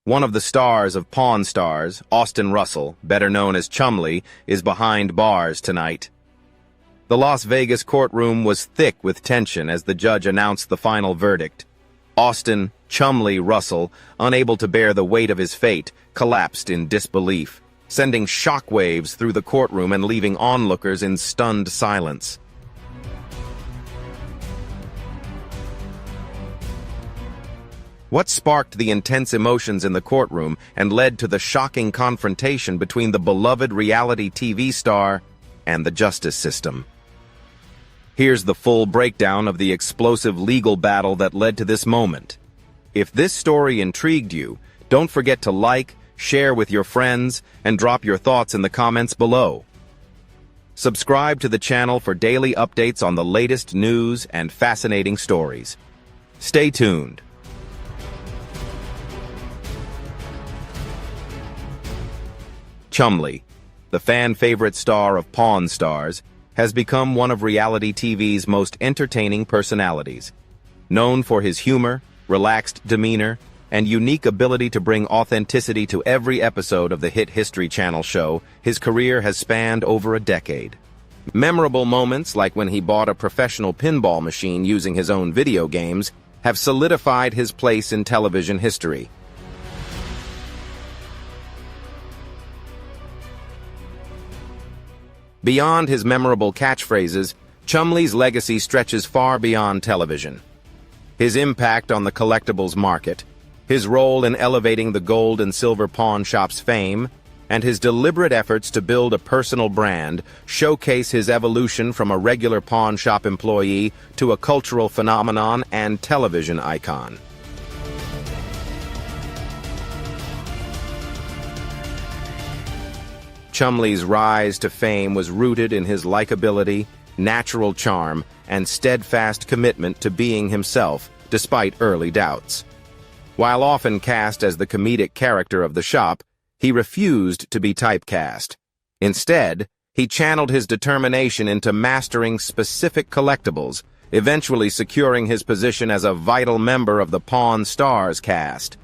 One of the stars of Pawn Stars, Austin Russell, better known as Chumlee, is behind bars tonight. The Las Vegas courtroom was thick with tension as the judge announced the final verdict. Austin Chumlee Russell, unable to bear the weight of his fate, collapsed in disbelief, sending shockwaves through the courtroom and leaving onlookers in stunned silence. What sparked the intense emotions in the courtroom and led to the shocking confrontation between the beloved reality TV star and the justice system? Here's the full breakdown of the explosive legal battle that led to this moment. If this story intrigued you, don't forget to like, share with your friends, and drop your thoughts in the comments below. Subscribe to the channel for daily updates on the latest news and fascinating stories. Stay tuned. Chumlee, the fan-favorite star of Pawn Stars, has become one of reality TV's most entertaining personalities. Known for his humor, relaxed demeanor, and unique ability to bring authenticity to every episode of the hit History Channel show, his career has spanned over a decade. Memorable moments, like when he bought a professional pinball machine using his own video games, have solidified his place in television history. Beyond his memorable catchphrases, Chumlee's legacy stretches far beyond television. His impact on the collectibles market, his role in elevating the gold and silver pawn shop's fame, and his deliberate efforts to build a personal brand showcase his evolution from a regular pawn shop employee to a cultural phenomenon and television icon. Chumlee's rise to fame was rooted in his likability, natural charm, and steadfast commitment to being himself, despite early doubts. While often cast as the comedic character of the shop, he refused to be typecast. Instead, he channeled his determination into mastering specific collectibles, eventually securing his position as a vital member of the Pawn Stars cast.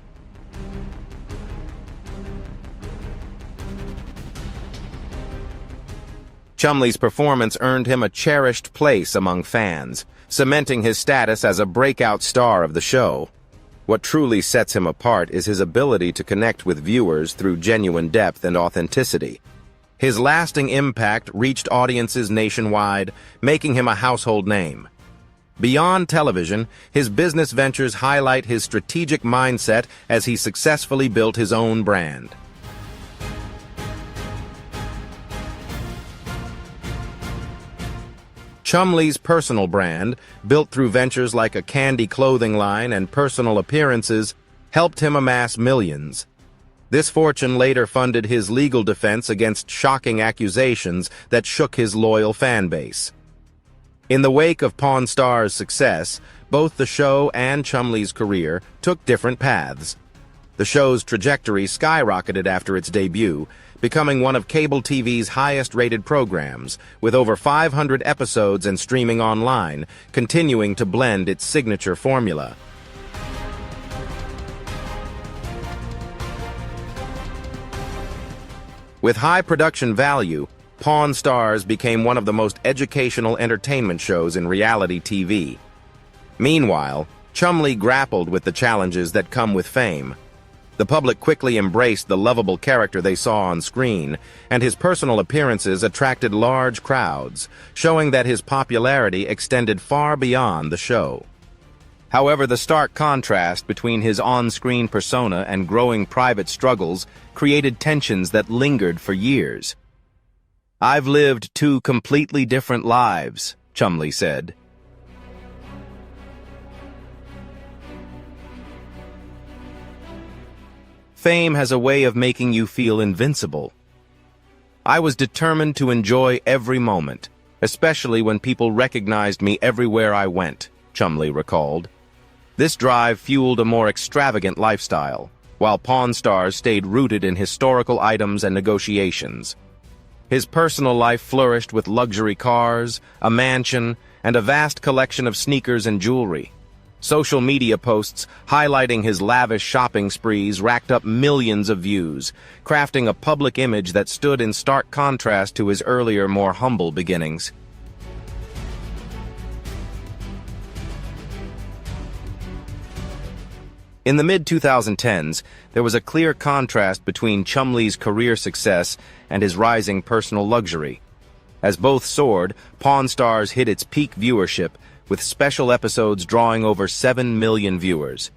Chumlee's performance earned him a cherished place among fans, cementing his status as a breakout star of the show. What truly sets him apart is his ability to connect with viewers through genuine depth and authenticity. His lasting impact reached audiences nationwide, making him a household name. Beyond television, his business ventures highlight his strategic mindset as he successfully built his own brand. Chumlee's personal brand, built through ventures like a candy clothing line and personal appearances, helped him amass millions. This fortune later funded his legal defense against shocking accusations that shook his loyal fan base. In the wake of Pawn Stars' success, both the show and Chumlee's career took different paths. The show's trajectory skyrocketed after its debut, becoming one of cable TV's highest-rated programs, with over 500 episodes and streaming online, continuing to blend its signature formula. With high production value, Pawn Stars became one of the most educational entertainment shows in reality TV. Meanwhile, Chumlee grappled with the challenges that come with fame. The public quickly embraced the lovable character they saw on screen, and his personal appearances attracted large crowds, showing that his popularity extended far beyond the show. However, the stark contrast between his on-screen persona and growing private struggles created tensions that lingered for years. "I've lived two completely different lives," Chumlee said. Fame has a way of making you feel invincible. I was determined to enjoy every moment, especially when people recognized me everywhere I went, Chumlee recalled. This drive fueled a more extravagant lifestyle, while Pawn Stars stayed rooted in historical items and negotiations. His personal life flourished with luxury cars, a mansion, and a vast collection of sneakers and jewelry. Social media posts highlighting his lavish shopping sprees racked up millions of views, crafting a public image that stood in stark contrast to his earlier, more humble beginnings. In the mid-2010s, there was a clear contrast between Chumlee's career success and his rising personal luxury. As both soared, Pawn Stars hit its peak viewership, with special episodes drawing over 7 million viewers.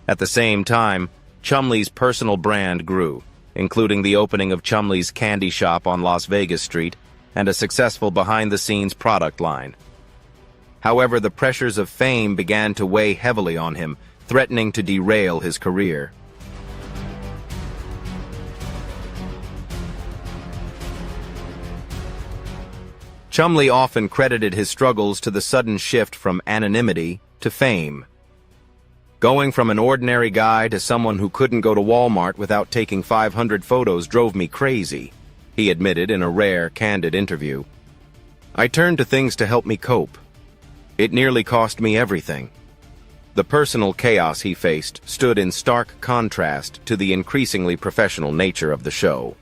At the same time, Chumlee's personal brand grew, including the opening of Chumlee's candy shop on Las Vegas Street and a successful behind-the-scenes product line. However, the pressures of fame began to weigh heavily on him, threatening to derail his career. Chumlee often credited his struggles to the sudden shift from anonymity to fame. Going from an ordinary guy to someone who couldn't go to Walmart without taking 500 photos drove me crazy, he admitted in a rare, candid interview. I turned to things to help me cope. It nearly cost me everything. The personal chaos he faced stood in stark contrast to the increasingly professional nature of the show.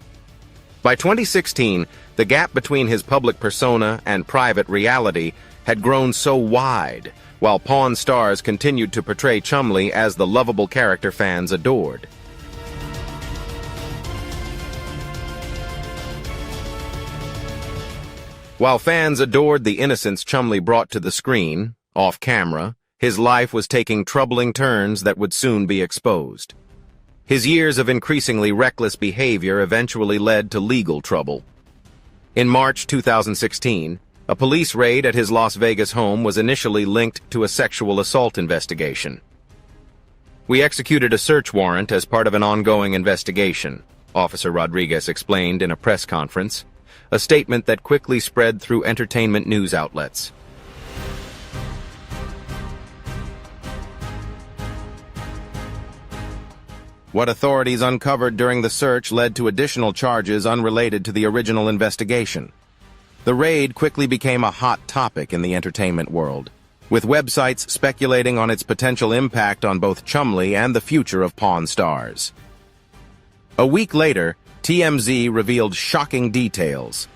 By 2016, the gap between his public persona and private reality had grown so wide, while Pawn Stars continued to portray Chumlee as the lovable character fans adored. While fans adored the innocence Chumlee brought to the screen, off-camera, his life was taking troubling turns that would soon be exposed. His years of increasingly reckless behavior eventually led to legal trouble. In March 2016, a police raid at his Las Vegas home was initially linked to a sexual assault investigation. "We executed a search warrant as part of an ongoing investigation," Officer Rodriguez explained in a press conference, a statement that quickly spread through entertainment news outlets. What authorities uncovered during the search led to additional charges unrelated to the original investigation. The raid quickly became a hot topic in the entertainment world, with websites speculating on its potential impact on both Chumlee and the future of Pawn Stars. A week later, TMZ revealed shocking details.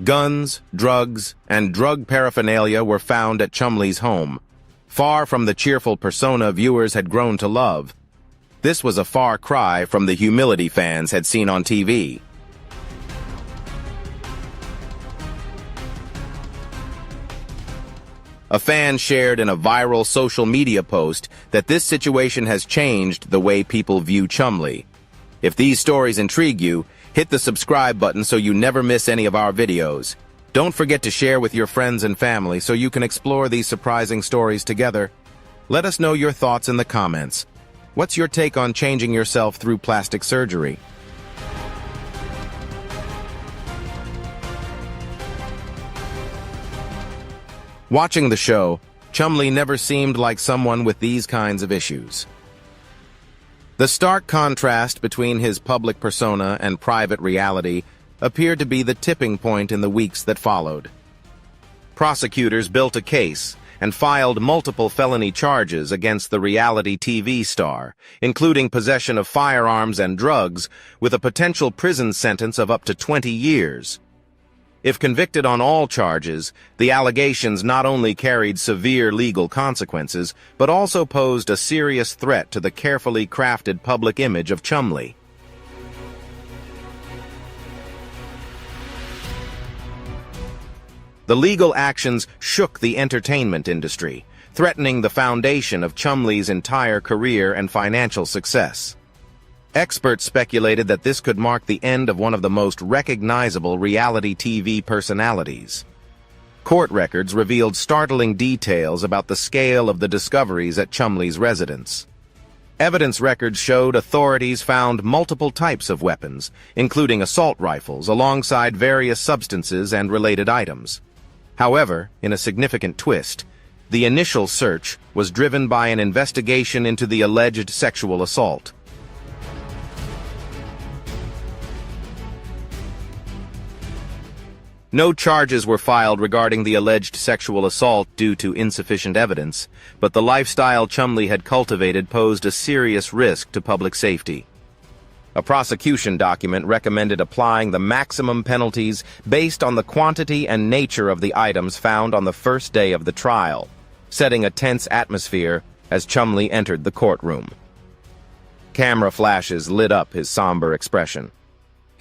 Guns, drugs, and drug paraphernalia were found at Chumlee's home. Far from the cheerful persona viewers had grown to love, this was a far cry from the humility fans had seen on TV. A fan shared in a viral social media post that this situation has changed the way people view Chumlee. If these stories intrigue you, hit the subscribe button so you never miss any of our videos. Don't forget to share with your friends and family so you can explore these surprising stories together. Let us know your thoughts in the comments. What's your take on changing yourself through plastic surgery? Watching the show, Chumlee never seemed like someone with these kinds of issues. The stark contrast between his public persona and private reality appeared to be the tipping point in the weeks that followed. Prosecutors built a case and filed multiple felony charges against the reality TV star, including possession of firearms and drugs, with a potential prison sentence of up to 20 years. If convicted on all charges, the allegations not only carried severe legal consequences, but also posed a serious threat to the carefully crafted public image of Chumlee. The legal actions shook the entertainment industry, threatening the foundation of Chumlee's entire career and financial success. Experts speculated that this could mark the end of one of the most recognizable reality TV personalities. Court records revealed startling details about the scale of the discoveries at Chumlee's residence. Evidence records showed authorities found multiple types of weapons, including assault rifles, alongside various substances and related items. However, in a significant twist, the initial search was driven by an investigation into the alleged sexual assault. No charges were filed regarding the alleged sexual assault due to insufficient evidence, but the lifestyle Chumlee had cultivated posed a serious risk to public safety. A prosecution document recommended applying the maximum penalties based on the quantity and nature of the items found on the first day of the trial, setting a tense atmosphere as Chumlee entered the courtroom. Camera flashes lit up his somber expression.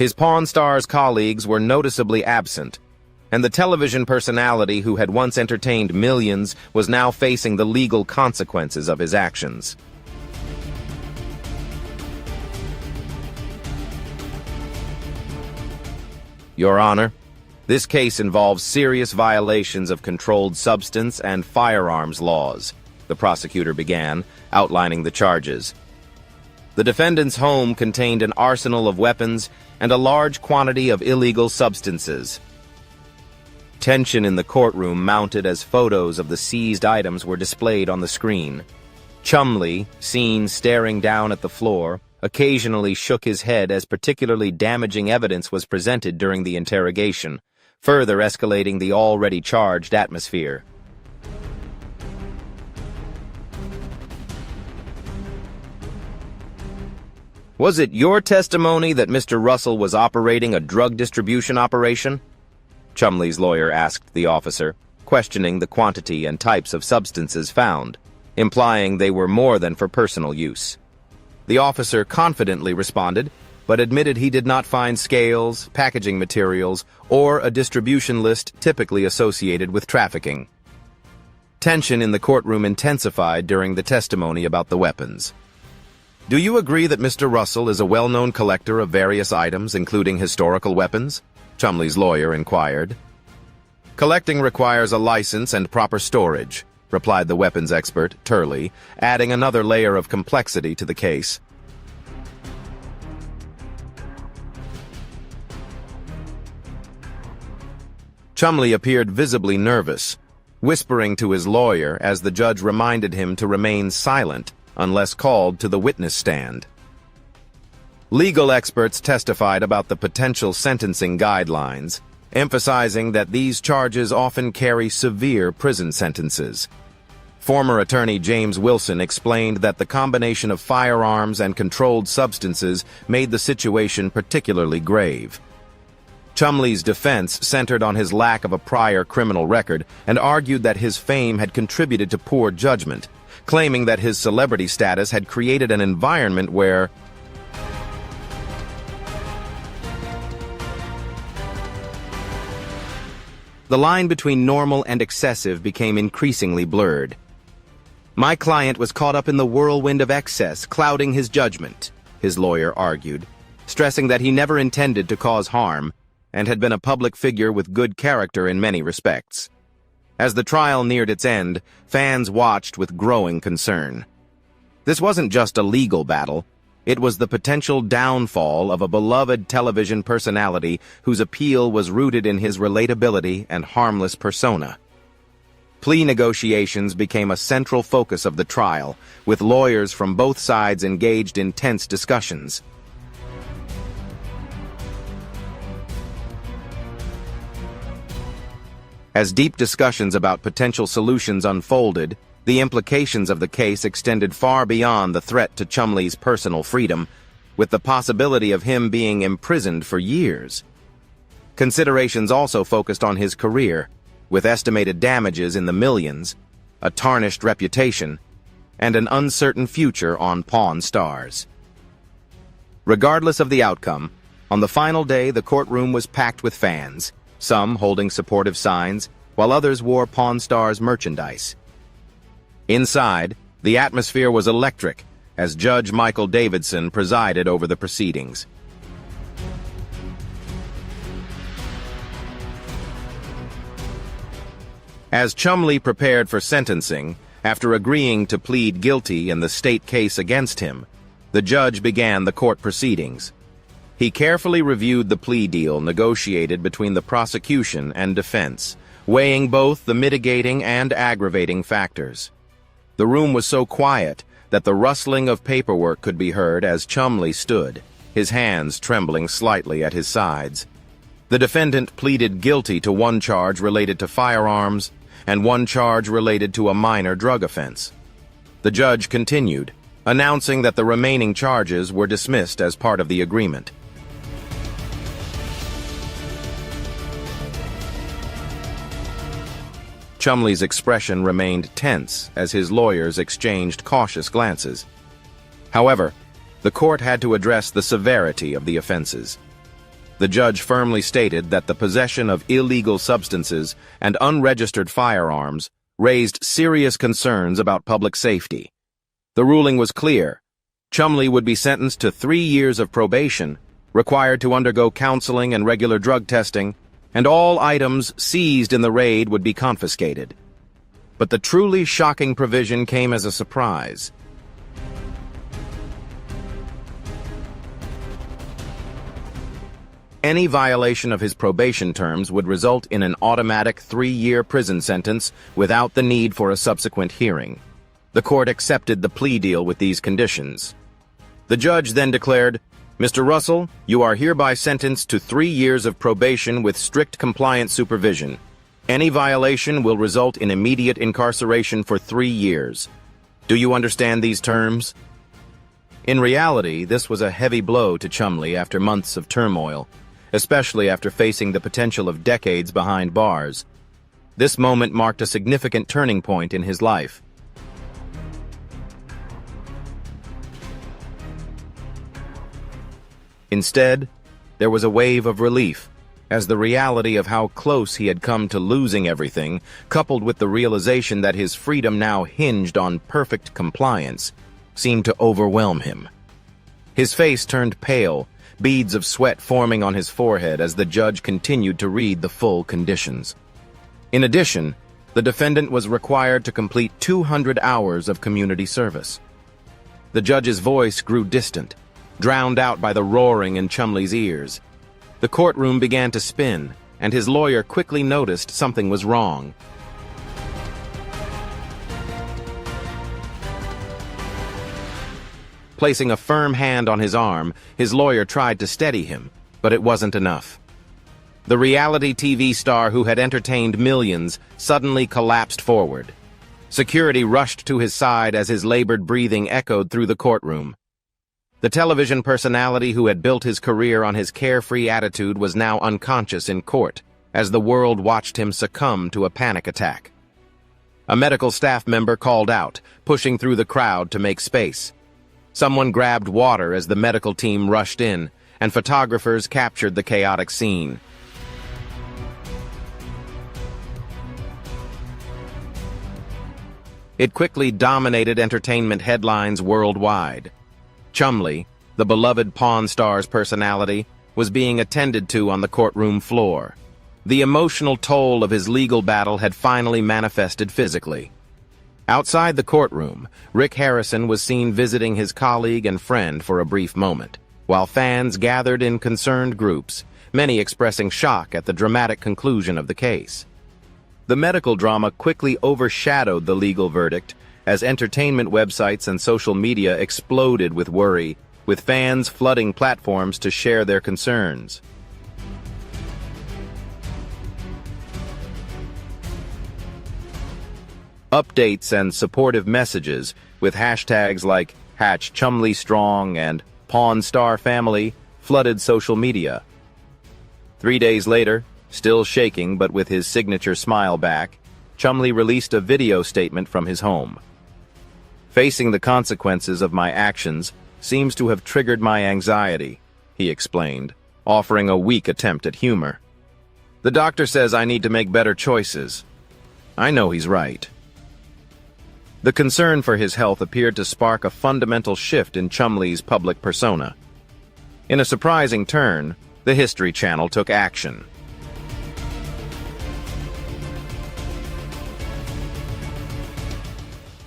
His Pawn Stars colleagues were noticeably absent, and the television personality who had once entertained millions was now facing the legal consequences of his actions. Your Honor, this case involves serious violations of controlled substance and firearms laws, the prosecutor began, outlining the charges. The defendant's home contained an arsenal of weapons and a large quantity of illegal substances. Tension in the courtroom mounted as photos of the seized items were displayed on the screen. Chumlee, seen staring down at the floor, occasionally shook his head as particularly damaging evidence was presented during the interrogation, further escalating the already charged atmosphere. Was it your testimony that Mr. Russell was operating a drug distribution operation? Chumlee's lawyer asked the officer, questioning the quantity and types of substances found, implying they were more than for personal use. The officer confidently responded, but admitted he did not find scales, packaging materials, or a distribution list typically associated with trafficking. Tension in the courtroom intensified during the testimony about the weapons. Do you agree that Mr. Russell is a well-known collector of various items, including historical weapons? Chumlee's lawyer inquired. Collecting requires a license and proper storage, replied the weapons expert, Turley, adding another layer of complexity to the case. Chumlee appeared visibly nervous, whispering to his lawyer as the judge reminded him to remain silent unless called to the witness stand. Legal experts testified about the potential sentencing guidelines, emphasizing that these charges often carry severe prison sentences. Former attorney James Wilson explained that the combination of firearms and controlled substances made the situation particularly grave. Chumlee's defense centered on his lack of a prior criminal record and argued that his fame had contributed to poor judgment, claiming that his celebrity status had created an environment where the line between normal and excessive became increasingly blurred. My client was caught up in the whirlwind of excess, clouding his judgment, his lawyer argued, stressing that he never intended to cause harm and had been a public figure with good character in many respects. As the trial neared its end, fans watched with growing concern. This wasn't just a legal battle. It was the potential downfall of a beloved television personality whose appeal was rooted in his relatability and harmless persona. Plea negotiations became a central focus of the trial, with lawyers from both sides engaged in tense discussions. As deep discussions about potential solutions unfolded, the implications of the case extended far beyond the threat to Chumlee's personal freedom, with the possibility of him being imprisoned for years. Considerations also focused on his career, with estimated damages in the millions, a tarnished reputation, and an uncertain future on Pawn Stars. Regardless of the outcome, on the final day the courtroom was packed with fans, some holding supportive signs, while others wore Pawn Stars merchandise. Inside, the atmosphere was electric as Judge Michael Davidson presided over the proceedings. As Chumlee prepared for sentencing, after agreeing to plead guilty in the state case against him, the judge began the court proceedings. He carefully reviewed the plea deal negotiated between the prosecution and defense, weighing both the mitigating and aggravating factors. The room was so quiet that the rustling of paperwork could be heard as Chumlee stood, his hands trembling slightly at his sides. The defendant pleaded guilty to one charge related to firearms and one charge related to a minor drug offense. The judge continued, announcing that the remaining charges were dismissed as part of the agreement. Chumlee's expression remained tense as his lawyers exchanged cautious glances. However, the court had to address the severity of the offenses. The judge firmly stated that the possession of illegal substances and unregistered firearms raised serious concerns about public safety. The ruling was clear. Chumlee would be sentenced to 3 years of probation, required to undergo counseling and regular drug testing, and all items seized in the raid would be confiscated. But the truly shocking provision came as a surprise. Any violation of his probation terms would result in an automatic 3-year prison sentence without the need for a subsequent hearing. The court accepted the plea deal with these conditions. The judge then declared, "Mr. Russell, you are hereby sentenced to 3 years of probation with strict compliance supervision. Any violation will result in immediate incarceration for 3 years. Do you understand these terms?" In reality, this was a heavy blow to Chumlee after months of turmoil, especially after facing the potential of decades behind bars. This moment marked a significant turning point in his life. Instead, there was a wave of relief, as the reality of how close he had come to losing everything, coupled with the realization that his freedom now hinged on perfect compliance, seemed to overwhelm him. His face turned pale, beads of sweat forming on his forehead as the judge continued to read the full conditions. In addition, the defendant was required to complete 200 hours of community service. The judge's voice grew distant, drowned out by the roaring in Chumlee's ears. The courtroom began to spin, and his lawyer quickly noticed something was wrong. Placing a firm hand on his arm, his lawyer tried to steady him, but it wasn't enough. The reality TV star who had entertained millions suddenly collapsed forward. Security rushed to his side as his labored breathing echoed through the courtroom. The television personality who had built his career on his carefree attitude was now unconscious in court, as the world watched him succumb to a panic attack. A medical staff member called out, pushing through the crowd to make space. Someone grabbed water as the medical team rushed in, and photographers captured the chaotic scene. It quickly dominated entertainment headlines worldwide. Chumlee, the beloved Pawn Stars personality, was being attended to on the courtroom floor. The emotional toll of his legal battle had finally manifested physically. Outside the courtroom, Rick Harrison was seen visiting his colleague and friend for a brief moment, while fans gathered in concerned groups, many expressing shock at the dramatic conclusion of the case. The medical drama quickly overshadowed the legal verdict, as entertainment websites and social media exploded with worry, with fans flooding platforms to share their concerns. Updates and supportive messages with hashtags like #ChumleeStrong and Pawn Star Family flooded social media. 3 days later, still shaking but with his signature smile back, Chumlee released a video statement from his home. "Facing the consequences of my actions seems to have triggered my anxiety," he explained, offering a weak attempt at humor. "The doctor says I need to make better choices. I know he's right." The concern for his health appeared to spark a fundamental shift in Chumlee's public persona. In a surprising turn, the History Channel took action.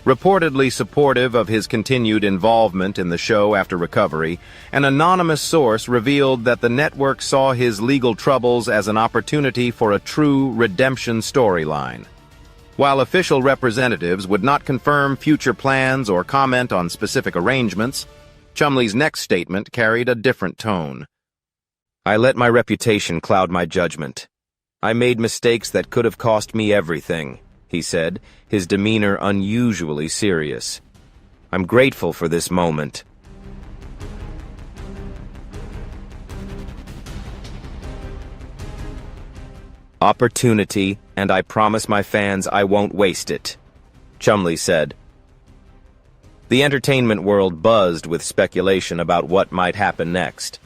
Reportedly supportive of his continued involvement in the show after recovery, an anonymous source revealed that the network saw his legal troubles as an opportunity for a true redemption storyline. While official representatives would not confirm future plans or comment on specific arrangements, Chumlee's next statement carried a different tone. I let my reputation cloud my judgment. I made mistakes that could have cost me everything, he said, his demeanor unusually serious. I'm grateful for this moment. Opportunity, and I promise my fans I won't waste it, Chumlee said. The entertainment world buzzed with speculation about what might happen next.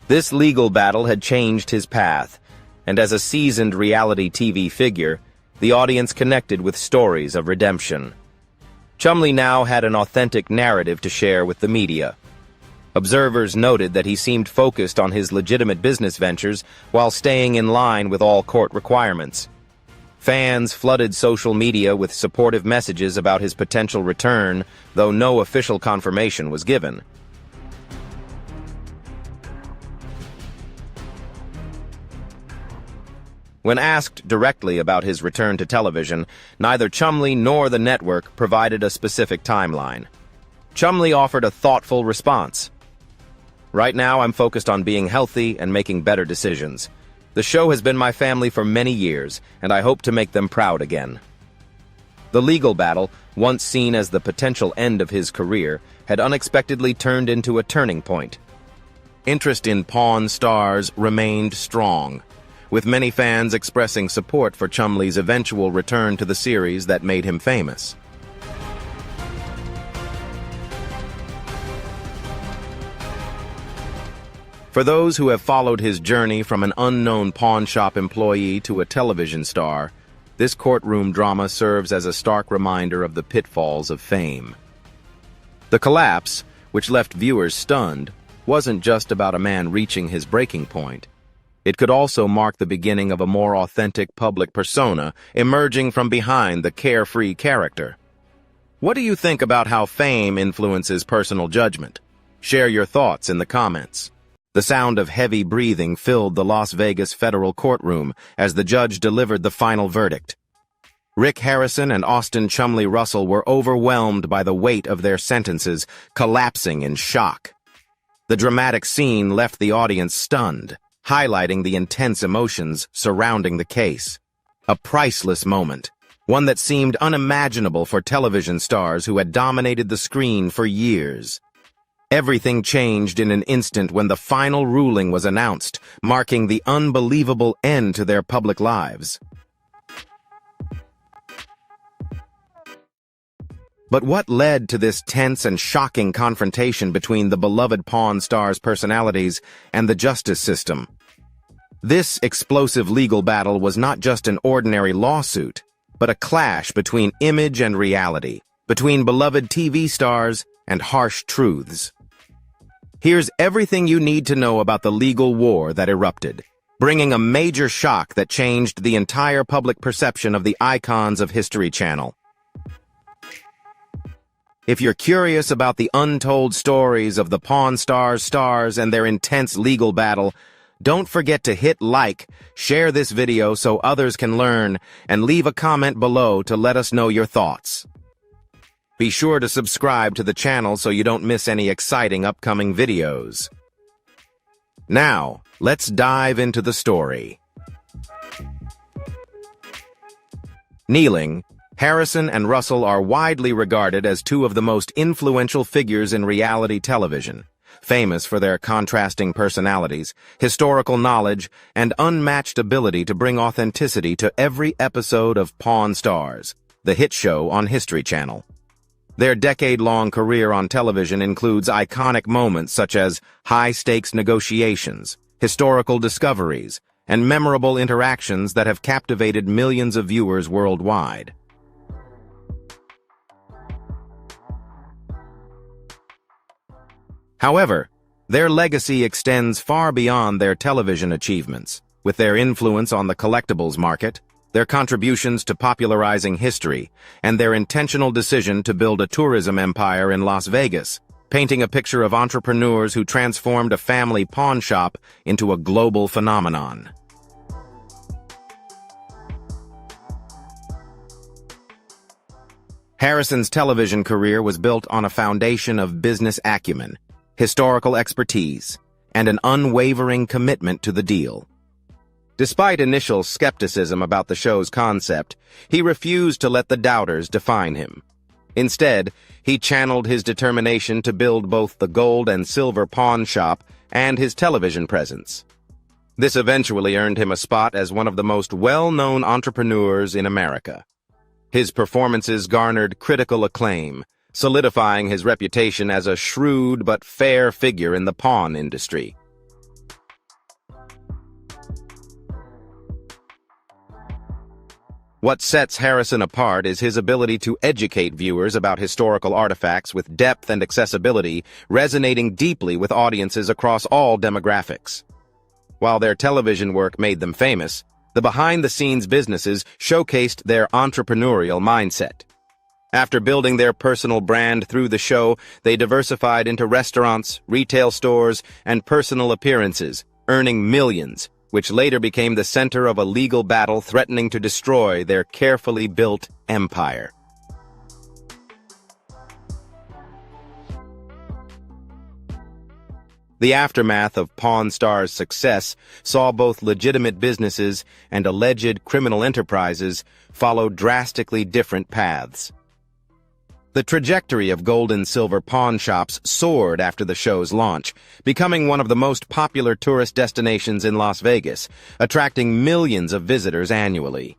This legal battle had changed his path, and as a seasoned reality TV figure, the audience connected with stories of redemption. Chumlee now had an authentic narrative to share with the media. Observers noted that he seemed focused on his legitimate business ventures while staying in line with all court requirements. Fans flooded social media with supportive messages about his potential return, though no official confirmation was given. When asked directly about his return to television, neither Chumlee nor the network provided a specific timeline. Chumlee offered a thoughtful response. Right now, I'm focused on being healthy and making better decisions. The show has been my family for many years, and I hope to make them proud again. The legal battle, once seen as the potential end of his career, had unexpectedly turned into a turning point. Interest in Pawn Stars remained strong, with many fans expressing support for Chumlee's eventual return to the series that made him famous. For those who have followed his journey from an unknown pawn shop employee to a television star, this courtroom drama serves as a stark reminder of the pitfalls of fame. The collapse, which left viewers stunned, wasn't just about a man reaching his breaking point. It could also mark the beginning of a more authentic public persona emerging from behind the carefree character. What do you think about how fame influences personal judgment? Share your thoughts in the comments. The sound of heavy breathing filled the Las Vegas federal courtroom as the judge delivered the final verdict. Rick Harrison and Austin Chumlee Russell were overwhelmed by the weight of their sentences, collapsing in shock. The dramatic scene left the audience stunned, highlighting the intense emotions surrounding the case. A priceless moment, one that seemed unimaginable for television stars who had dominated the screen for years. Everything changed in an instant when the final ruling was announced, marking the unbelievable end to their public lives. But what led to this tense and shocking confrontation between the beloved Pawn Stars' personalities and the justice system? This explosive legal battle was not just an ordinary lawsuit, but a clash between image and reality, between beloved TV stars and harsh truths. Here's everything you need to know about the legal war that erupted, bringing a major shock that changed the entire public perception of the icons of History Channel. If you're curious about the untold stories of the Pawn Stars stars and their intense legal battle, don't forget to hit like, share this video so others can learn, and leave a comment below to let us know your thoughts. Be sure to subscribe to the channel so you don't miss any exciting upcoming videos. Now, let's dive into the story. Kneeling, Harrison and Russell are widely regarded as two of the most influential figures in reality television, famous for their contrasting personalities, historical knowledge, and unmatched ability to bring authenticity to every episode of Pawn Stars, the hit show on History Channel. Their decade-long career on television includes iconic moments such as high-stakes negotiations, historical discoveries, and memorable interactions that have captivated millions of viewers worldwide. However, their legacy extends far beyond their television achievements, with their influence on the collectibles market, their contributions to popularizing history, and their intentional decision to build a tourism empire in Las Vegas, painting a picture of entrepreneurs who transformed a family pawn shop into a global phenomenon. Harrison's television career was built on a foundation of business acumen, historical expertise, and an unwavering commitment to the deal. Despite initial skepticism about the show's concept, he refused to let the doubters define him. Instead, he channeled his determination to build both the gold and silver pawn shop and his television presence. This eventually earned him a spot as one of the most well-known entrepreneurs in America. His performances garnered critical acclaim, solidifying his reputation as a shrewd but fair figure in the pawn industry. What sets Harrison apart is his ability to educate viewers about historical artifacts with depth and accessibility, resonating deeply with audiences across all demographics. While their television work made them famous, the behind-the-scenes businesses showcased their entrepreneurial mindset. After building their personal brand through the show, they diversified into restaurants, retail stores, and personal appearances, earning millions, which later became the center of a legal battle threatening to destroy their carefully built empire. The aftermath of Pawn Stars' success saw both legitimate businesses and alleged criminal enterprises follow drastically different paths. The trajectory of gold and silver pawn shops soared after the show's launch, becoming one of the most popular tourist destinations in Las Vegas, attracting millions of visitors annually.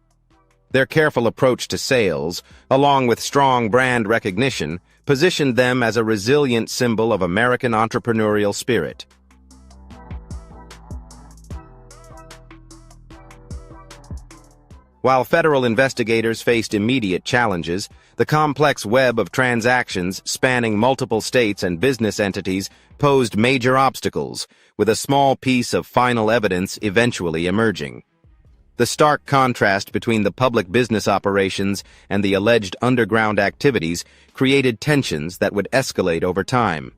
Their careful approach to sales, along with strong brand recognition, positioned them as a resilient symbol of American entrepreneurial spirit. While federal investigators faced immediate challenges, the complex web of transactions spanning multiple states and business entities posed major obstacles, with a small piece of final evidence eventually emerging. The stark contrast between the public business operations and the alleged underground activities created tensions that would escalate over time.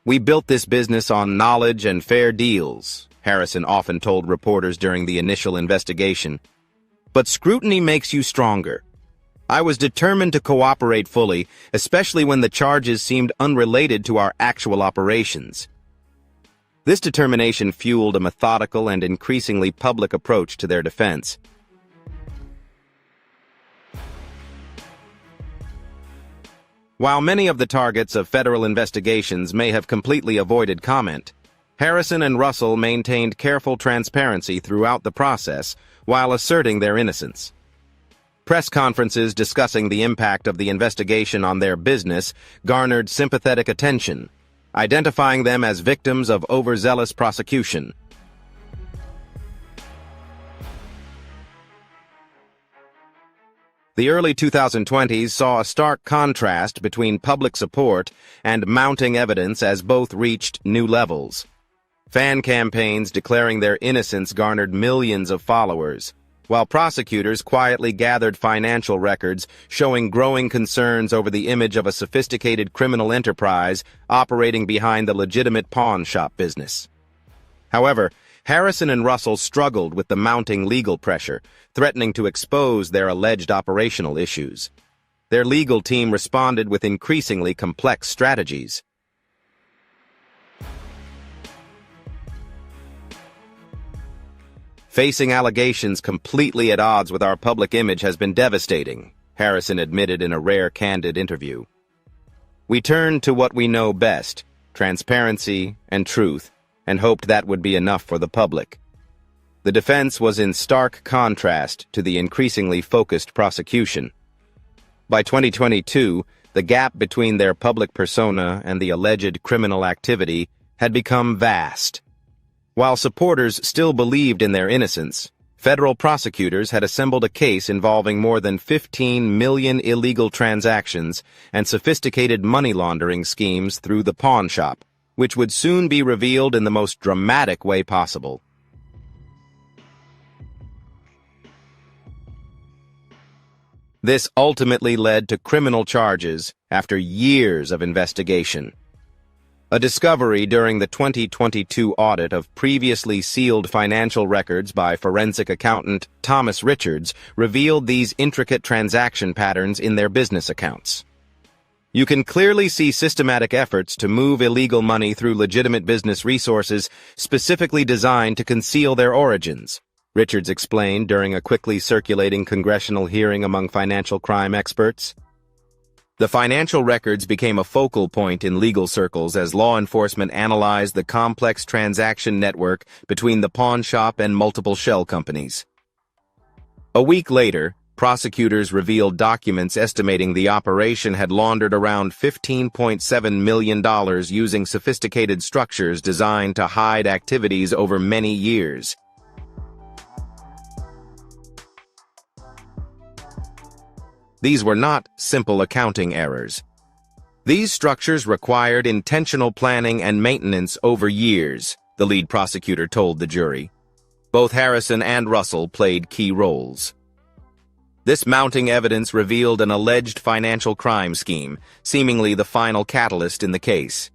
"We built this business on knowledge and fair deals," Harrison often told reporters during the initial investigation. "But scrutiny makes you stronger. I was determined to cooperate fully, especially when the charges seemed unrelated to our actual operations." This determination fueled a methodical and increasingly public approach to their defense. While many of the targets of federal investigations may have completely avoided comment, Harrison and Russell maintained careful transparency throughout the process while asserting their innocence. Press conferences discussing the impact of the investigation on their business garnered sympathetic attention, identifying them as victims of overzealous prosecution. The early 2020s saw a stark contrast between public support and mounting evidence as both reached new levels. Fan campaigns declaring their innocence garnered millions of followers, while prosecutors quietly gathered financial records showing growing concerns over the image of a sophisticated criminal enterprise operating behind the legitimate pawn shop business. However, Harrison and Russell struggled with the mounting legal pressure, threatening to expose their alleged operational issues. Their legal team responded with increasingly complex strategies. "Facing allegations completely at odds with our public image has been devastating," Harrison admitted in a rare candid interview. "We turned to what we know best, transparency and truth, and hoped that would be enough for the public." The defense was in stark contrast to the increasingly focused prosecution. By 2022, the gap between their public persona and the alleged criminal activity had become vast. While supporters still believed in their innocence, federal prosecutors had assembled a case involving more than 15 million illegal transactions and sophisticated money laundering schemes through the pawn shop, which would soon be revealed in the most dramatic way possible. This ultimately led to criminal charges after years of investigation. A discovery during the 2022 audit of previously sealed financial records by forensic accountant Thomas Richards revealed these intricate transaction patterns in their business accounts. You can clearly see systematic efforts to move illegal money through legitimate business resources specifically designed to conceal their origins, Richards explained during a quickly circulating congressional hearing among financial crime experts. The financial records became a focal point in legal circles as law enforcement analyzed the complex transaction network between the pawn shop and multiple shell companies. A week later, prosecutors revealed documents estimating the operation had laundered around $15.7 million using sophisticated structures designed to hide activities over many years. These were not simple accounting errors. These structures required intentional planning and maintenance over years, the lead prosecutor told the jury. Both Harrison and Russell played key roles. This mounting evidence revealed an alleged financial crime scheme, seemingly the final catalyst in the case.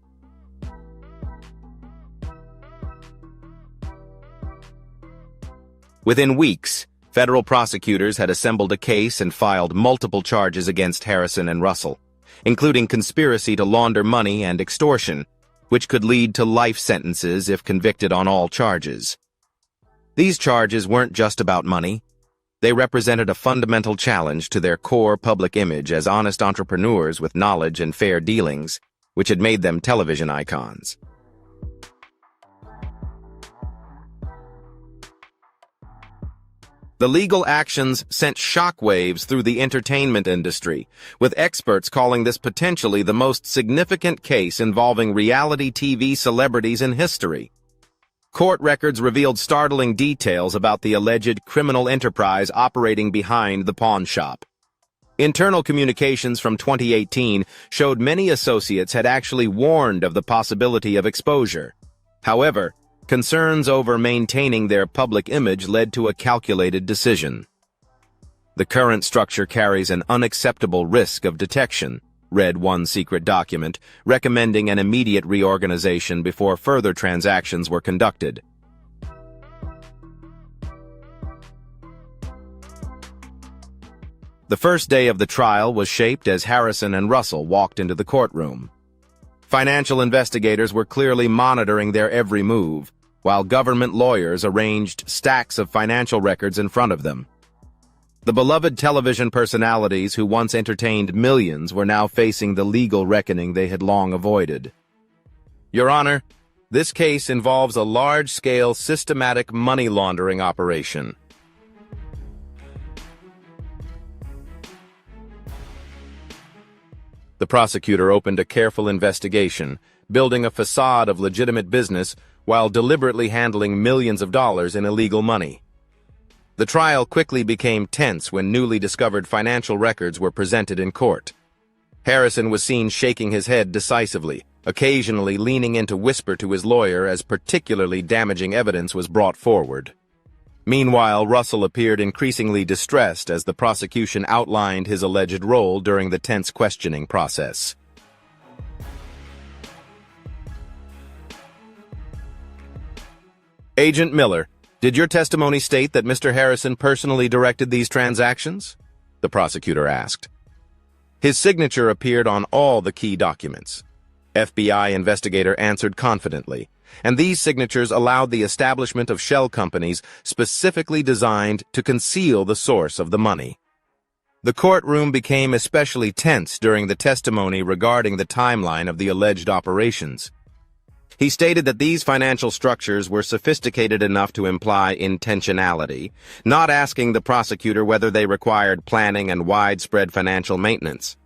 Within weeks, federal prosecutors had assembled a case and filed multiple charges against Harrison and Russell, including conspiracy to launder money and extortion, which could lead to life sentences if convicted on all charges. These charges weren't just about money. They represented a fundamental challenge to their core public image as honest entrepreneurs with knowledge and fair dealings, which had made them television icons. The legal actions sent shockwaves through the entertainment industry, with experts calling this potentially the most significant case involving reality TV celebrities in history. Court records revealed startling details about the alleged criminal enterprise operating behind the pawn shop. Internal communications from 2018 showed many associates had actually warned of the possibility of exposure. However, concerns over maintaining their public image led to a calculated decision. The current structure carries an unacceptable risk of detection, read one secret document, recommending an immediate reorganization before further transactions were conducted. The first day of the trial was shaped as Harrison and Russell walked into the courtroom. Financial investigators were clearly monitoring their every move, while government lawyers arranged stacks of financial records in front of them. The beloved television personalities who once entertained millions were now facing the legal reckoning they had long avoided. Your Honor, this case involves a large-scale systematic money laundering operation. The prosecutor opened a careful investigation, building a facade of legitimate business while deliberately handling millions of dollars in illegal money. The trial quickly became tense when newly discovered financial records were presented in court. Harrison was seen shaking his head decisively, occasionally leaning in to whisper to his lawyer as particularly damaging evidence was brought forward. Meanwhile, Russell appeared increasingly distressed as the prosecution outlined his alleged role during the tense questioning process. Agent Miller, did your testimony state that Mr. Harrison personally directed these transactions? The prosecutor asked. His signature appeared on all the key documents. FBI investigator answered confidently, and these signatures allowed the establishment of shell companies specifically designed to conceal the source of the money. The courtroom became especially tense during the testimony regarding the timeline of the alleged operations. He stated that these financial structures were sophisticated enough to imply intentionality, not asking the prosecutor whether they required planning and widespread financial maintenance.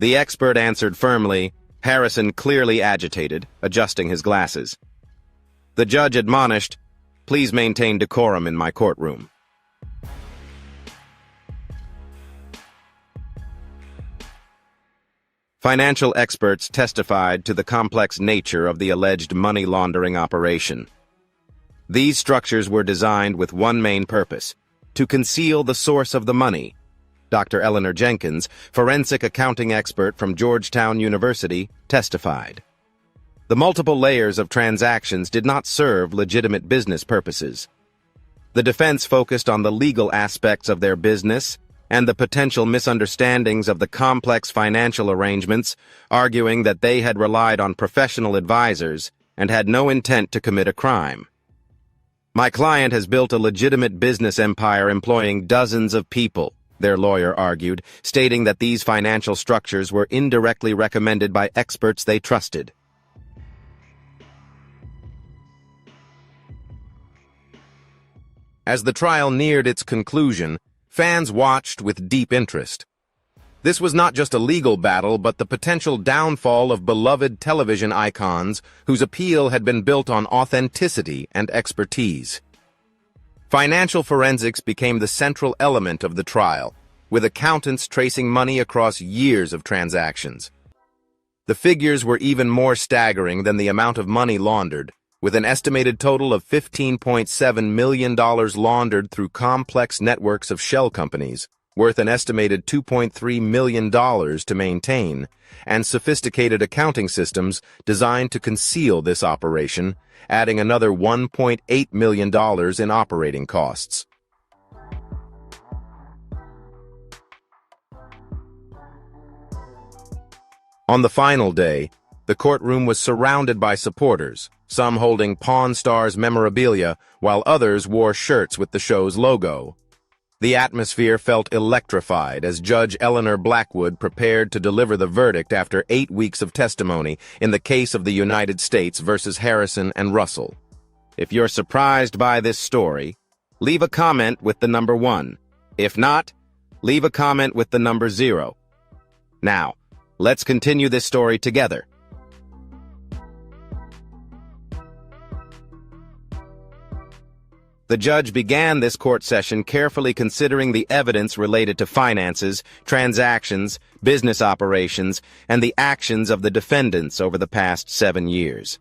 The expert answered firmly, Harrison clearly agitated, adjusting his glasses. The judge admonished, "Please maintain decorum in my courtroom." Financial experts testified to the complex nature of the alleged money laundering operation. These structures were designed with one main purpose, to conceal the source of the money. Dr. Eleanor Jenkins, forensic accounting expert from Georgetown University, testified. The multiple layers of transactions did not serve legitimate business purposes. The defense focused on the legal aspects of their business, and the potential misunderstandings of the complex financial arrangements, arguing that they had relied on professional advisors and had no intent to commit a crime. "My client has built a legitimate business empire employing dozens of people," their lawyer argued, stating that these financial structures were indirectly recommended by experts they trusted. As the trial neared its conclusion, fans watched with deep interest. This was not just a legal battle, but the potential downfall of beloved television icons whose appeal had been built on authenticity and expertise. Financial forensics became the central element of the trial, with accountants tracing money across years of transactions. The figures were even more staggering than the amount of money laundered, with an estimated total of $15.7 million laundered through complex networks of shell companies, worth an estimated $2.3 million to maintain, and sophisticated accounting systems designed to conceal this operation, adding another $1.8 million in operating costs. On the final day, the courtroom was surrounded by supporters, some holding Pawn Stars memorabilia, while others wore shirts with the show's logo. The atmosphere felt electrified as Judge Eleanor Blackwood prepared to deliver the verdict after 8 weeks of testimony in the case of the United States versus Harrison and Russell. If you're surprised by this story, leave a comment with the number 1. If not, leave a comment with the number 0. Now, let's continue this story together. The judge began this court session carefully considering the evidence related to finances, transactions, business operations, and the actions of the defendants over the past 7 years.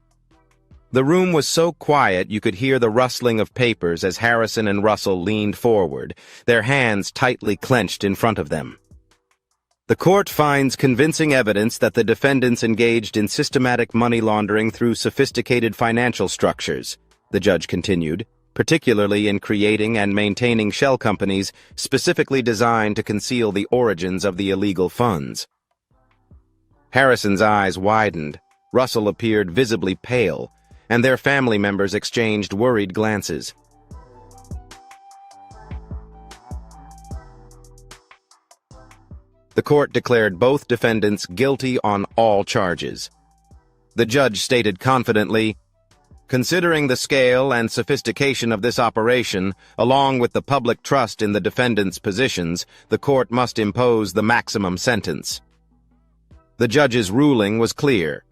The room was so quiet you could hear the rustling of papers as Harrison and Russell leaned forward, their hands tightly clenched in front of them. "The court finds convincing evidence that the defendants engaged in systematic money laundering through sophisticated financial structures," the judge continued, "particularly in creating and maintaining shell companies specifically designed to conceal the origins of the illegal funds." Harrison's eyes widened, Russell appeared visibly pale, and their family members exchanged worried glances. The court declared both defendants guilty on all charges. The judge stated confidently, "Considering the scale and sophistication of this operation, along with the public trust in the defendants' positions, the court must impose the maximum sentence." The judge's ruling was clear.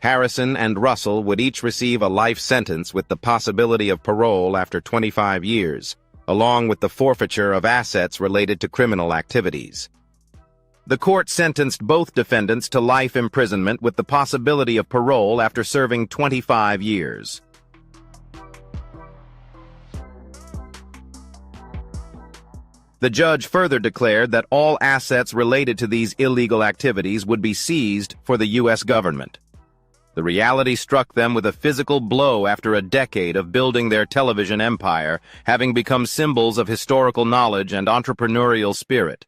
Harrison and Russell would each receive a life sentence with the possibility of parole after 25 years, along with the forfeiture of assets related to criminal activities. The court sentenced both defendants to life imprisonment with the possibility of parole after serving 25 years. The judge further declared that all assets related to these illegal activities would be seized for the U.S. government. The reality struck them with a physical blow after a decade of building their television empire, having become symbols of historical knowledge and entrepreneurial spirit.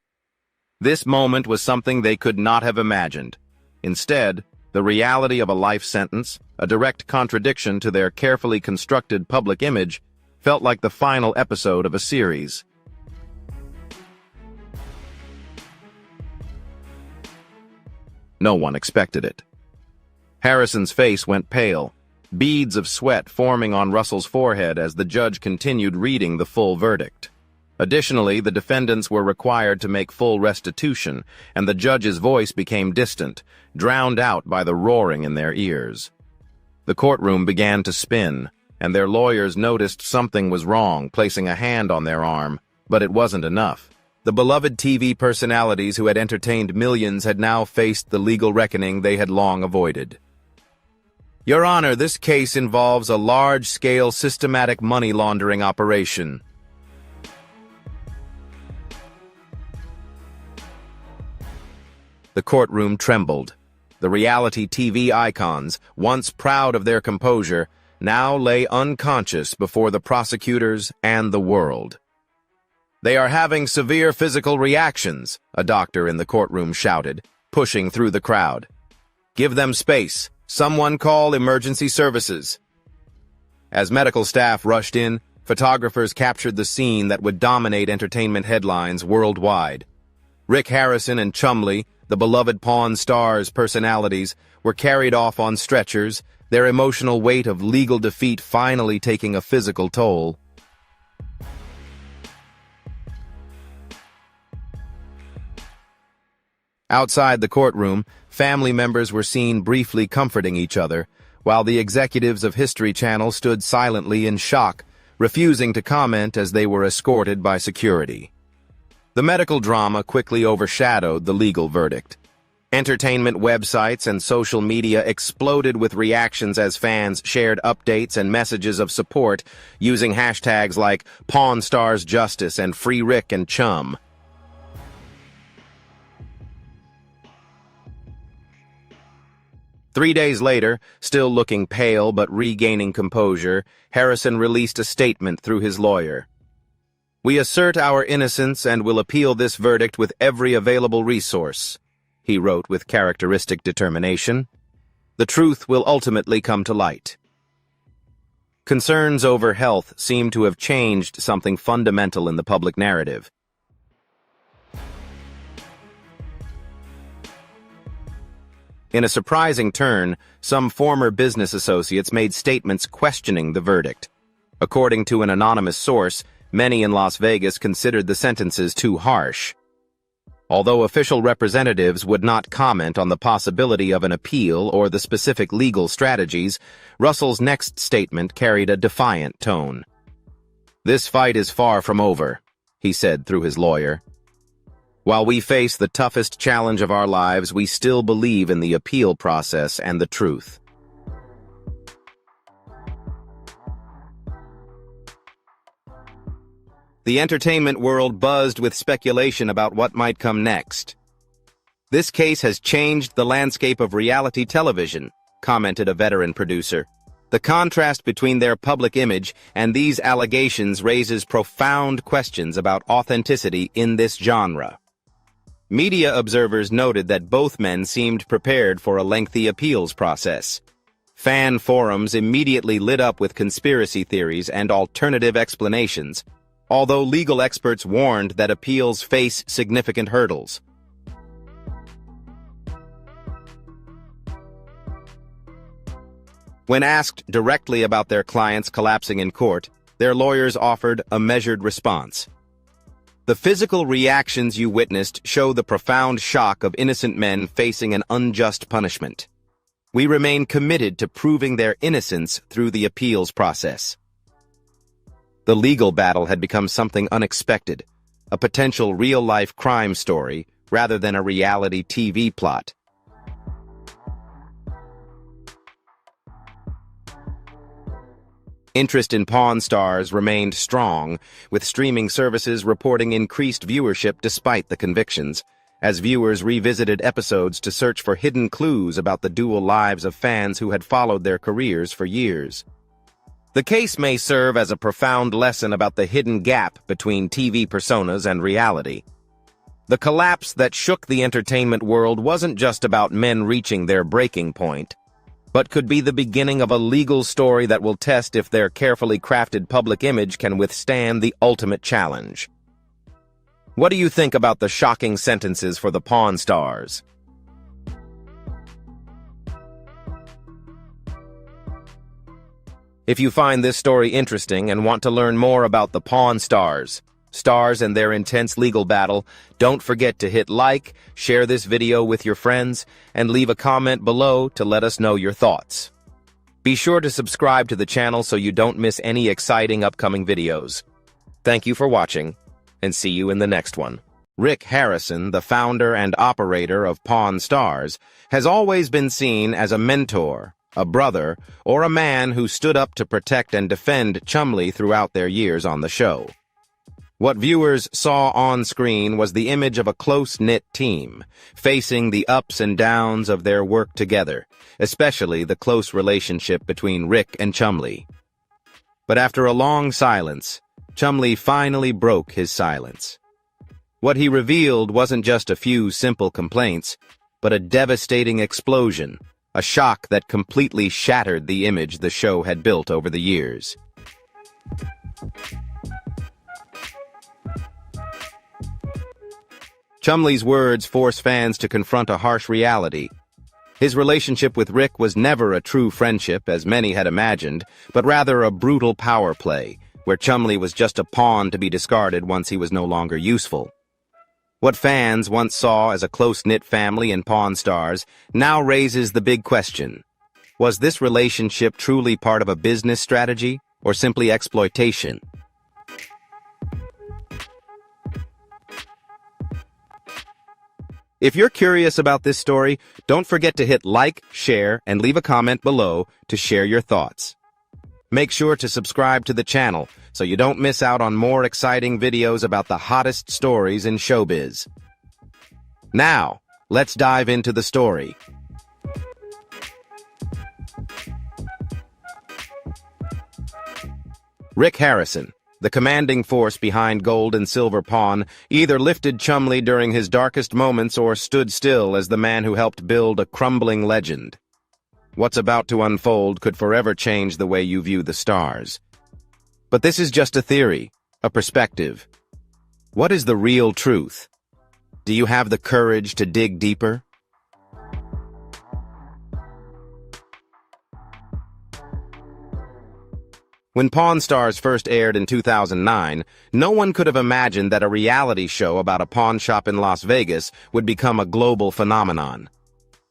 This moment was something they could not have imagined. Instead, the reality of a life sentence, a direct contradiction to their carefully constructed public image, felt like the final episode of a series. No one expected it. Harrison's face went pale, beads of sweat forming on Russell's forehead as the judge continued reading the full verdict. Additionally, the defendants were required to make full restitution, and the judge's voice became distant, drowned out by the roaring in their ears. The courtroom began to spin, and their lawyers noticed something was wrong, placing a hand on their arm, but it wasn't enough. The beloved TV personalities who had entertained millions had now faced the legal reckoning they had long avoided. "Your Honor, this case involves a large-scale systematic money laundering operation." The courtroom trembled. The reality TV icons, once proud of their composure, now lay unconscious before the prosecutors and the world. "They are having severe physical reactions," a doctor in the courtroom shouted, pushing through the crowd. "Give them space. Someone call emergency services." As medical staff rushed in, photographers captured the scene that would dominate entertainment headlines worldwide. Rick Harrison and Chumlee, the beloved Pawn Stars personalities, were carried off on stretchers, their emotional weight of legal defeat finally taking a physical toll. Outside the courtroom, family members were seen briefly comforting each other, while the executives of History Channel stood silently in shock, refusing to comment as they were escorted by security. The medical drama quickly overshadowed the legal verdict. Entertainment websites and social media exploded with reactions as fans shared updates and messages of support using hashtags like Pawn Stars Justice and Free Rick and Chum. Three days later, still looking pale but regaining composure, Harrison released a statement through his lawyer. "We assert our innocence and will appeal this verdict with every available resource," he wrote with characteristic determination. "The truth will ultimately come to light." Concerns over health seem to have changed something fundamental in the public narrative. In a surprising turn, some former business associates made statements questioning the verdict. According to an anonymous source, many in Las Vegas considered the sentences too harsh. Although official representatives would not comment on the possibility of an appeal or the specific legal strategies, Russell's next statement carried a defiant tone. "This fight is far from over," he said through his lawyer. "While we face the toughest challenge of our lives, we still believe in the appeal process and the truth." The entertainment world buzzed with speculation about what might come next. "This case has changed the landscape of reality television," commented a veteran producer. "The contrast between their public image and these allegations raises profound questions about authenticity in this genre." Media observers noted that both men seemed prepared for a lengthy appeals process. Fan forums immediately lit up with conspiracy theories and alternative explanations, although legal experts warned that appeals face significant hurdles. When asked directly about their clients collapsing in court, their lawyers offered a measured response. "The physical reactions you witnessed show the profound shock of innocent men facing an unjust punishment. We remain committed to proving their innocence through the appeals process." The legal battle had become something unexpected, a potential real-life crime story rather than a reality TV plot. Interest in Pawn Stars remained strong, with streaming services reporting increased viewership despite the convictions, as viewers revisited episodes to search for hidden clues about the dual lives of fans who had followed their careers for years. The case may serve as a profound lesson about the hidden gap between TV personas and reality. The collapse that shook the entertainment world wasn't just about men reaching their breaking point, but could be the beginning of a legal story that will test if their carefully crafted public image can withstand the ultimate challenge. What do you think about the shocking sentences for the Pawn Stars? If you find this story interesting and want to learn more about the Pawn Stars and their intense legal battle, don't forget to hit like, share this video with your friends, and leave a comment below to let us know your thoughts. Be sure to subscribe to the channel so you don't miss any exciting upcoming videos. Thank you for watching, and see you in the next one. Rick Harrison, the founder and operator of Pawn Stars, has always been seen as a mentor, a brother, or a man who stood up to protect and defend Chumlee throughout their years on the show. What viewers saw on screen was the image of a close-knit team, facing the ups and downs of their work together, especially the close relationship between Rick and Chumlee. But after a long silence, Chumlee finally broke his silence. What he revealed wasn't just a few simple complaints, but a devastating explosion, a shock that completely shattered the image the show had built over the years. Chumlee's words force fans to confront a harsh reality. His relationship with Rick was never a true friendship, as many had imagined, but rather a brutal power play, where Chumlee was just a pawn to be discarded once he was no longer useful. What fans once saw as a close-knit family in Pawn Stars now raises the big question. Was this relationship truly part of a business strategy, or simply exploitation? If you're curious about this story, don't forget to hit like, share, and leave a comment below to share your thoughts. Make sure to subscribe to the channel so you don't miss out on more exciting videos about the hottest stories in showbiz. Now, let's dive into the story. Rick Harrison, the commanding force behind Gold and Silver Pawn, either lifted Chumlee during his darkest moments or stood still as the man who helped build a crumbling legend. What's about to unfold could forever change the way you view the stars. But this is just a theory, a perspective. What is the real truth? Do you have the courage to dig deeper? When Pawn Stars first aired in 2009, no one could have imagined that a reality show about a pawn shop in Las Vegas would become a global phenomenon.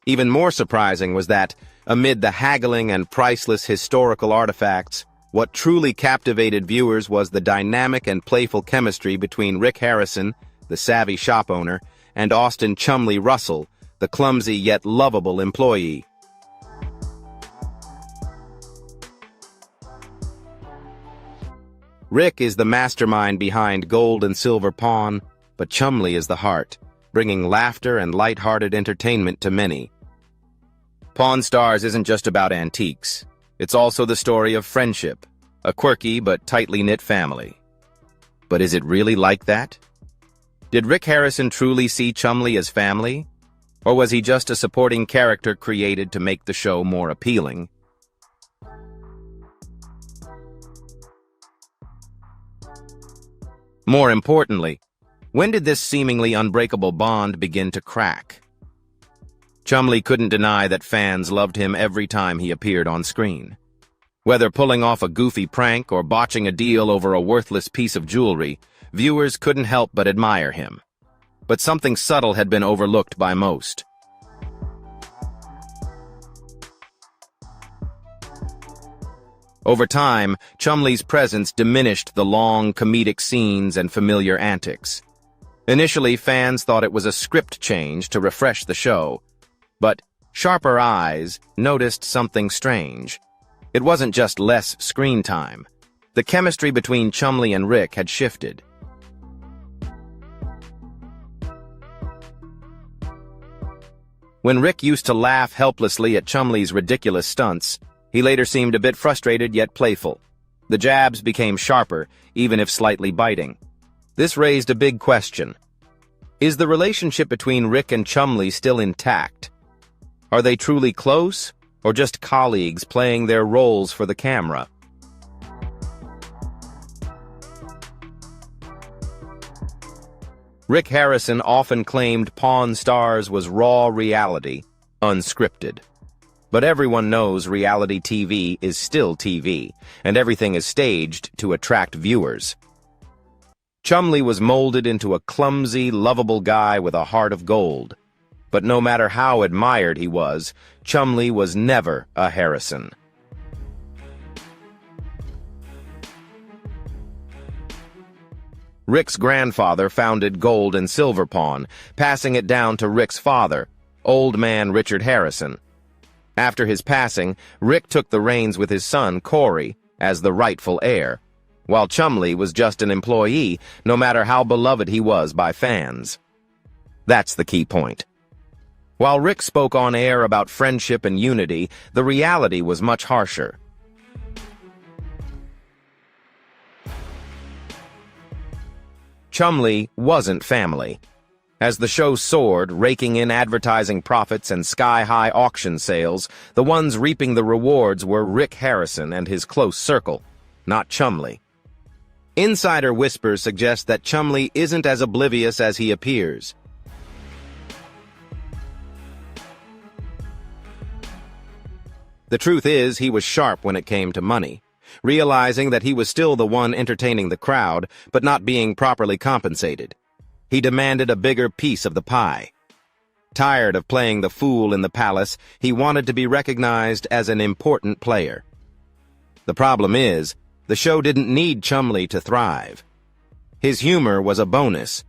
Even more surprising was that, amid the haggling and priceless historical artifacts, what truly captivated viewers was the dynamic and playful chemistry between Rick Harrison, the savvy shop owner, and Austin Chumlee Russell, the clumsy yet lovable employee. Rick is the mastermind behind Gold and Silver Pawn, but Chumlee is the heart, bringing laughter and light-hearted entertainment to many. Pawn Stars isn't just about antiques. It's also the story of friendship, a quirky but tightly knit family. But is it really like that? Did Rick Harrison truly see Chumlee as family? Or was he just a supporting character created to make the show more appealing? More importantly, when did this seemingly unbreakable bond begin to crack? Chumlee couldn't deny that fans loved him every time he appeared on screen. Whether pulling off a goofy prank or botching a deal over a worthless piece of jewelry, viewers couldn't help but admire him. But something subtle had been overlooked by most. Over time, Chumlee's presence diminished the long, comedic scenes and familiar antics. Initially, fans thought it was a script change to refresh the show, but sharper eyes noticed something strange. It wasn't just less screen time. The chemistry between Chumlee and Rick had shifted. When Rick used to laugh helplessly at Chumlee's ridiculous stunts, he later seemed a bit frustrated yet playful. The jabs became sharper, even if slightly biting. This raised a big question. Is the relationship between Rick and Chumlee still intact? Are they truly close, or just colleagues playing their roles for the camera? Rick Harrison often claimed Pawn Stars was raw reality, unscripted. But everyone knows reality TV is still TV, and everything is staged to attract viewers. Chumlee was molded into a clumsy, lovable guy with a heart of gold. But no matter how admired he was, Chumlee was never a Harrison. Rick's grandfather founded Gold and Silver Pawn, passing it down to Rick's father, old man Richard Harrison. After his passing, Rick took the reins with his son, Corey, as the rightful heir, while Chumlee was just an employee, no matter how beloved he was by fans. That's the key point. While Rick spoke on air about friendship and unity, the reality was much harsher. Chumlee wasn't family. As the show soared, raking in advertising profits and sky-high auction sales, the ones reaping the rewards were Rick Harrison and his close circle, not Chumlee. Insider whispers suggest that Chumlee isn't as oblivious as he appears. The truth is, he was sharp when it came to money, realizing that he was still the one entertaining the crowd, but not being properly compensated. He demanded a bigger piece of the pie. Tired of playing the fool in the palace, he wanted to be recognized as an important player. The problem is, the show didn't need Chumlee to thrive. His humor was a bonus,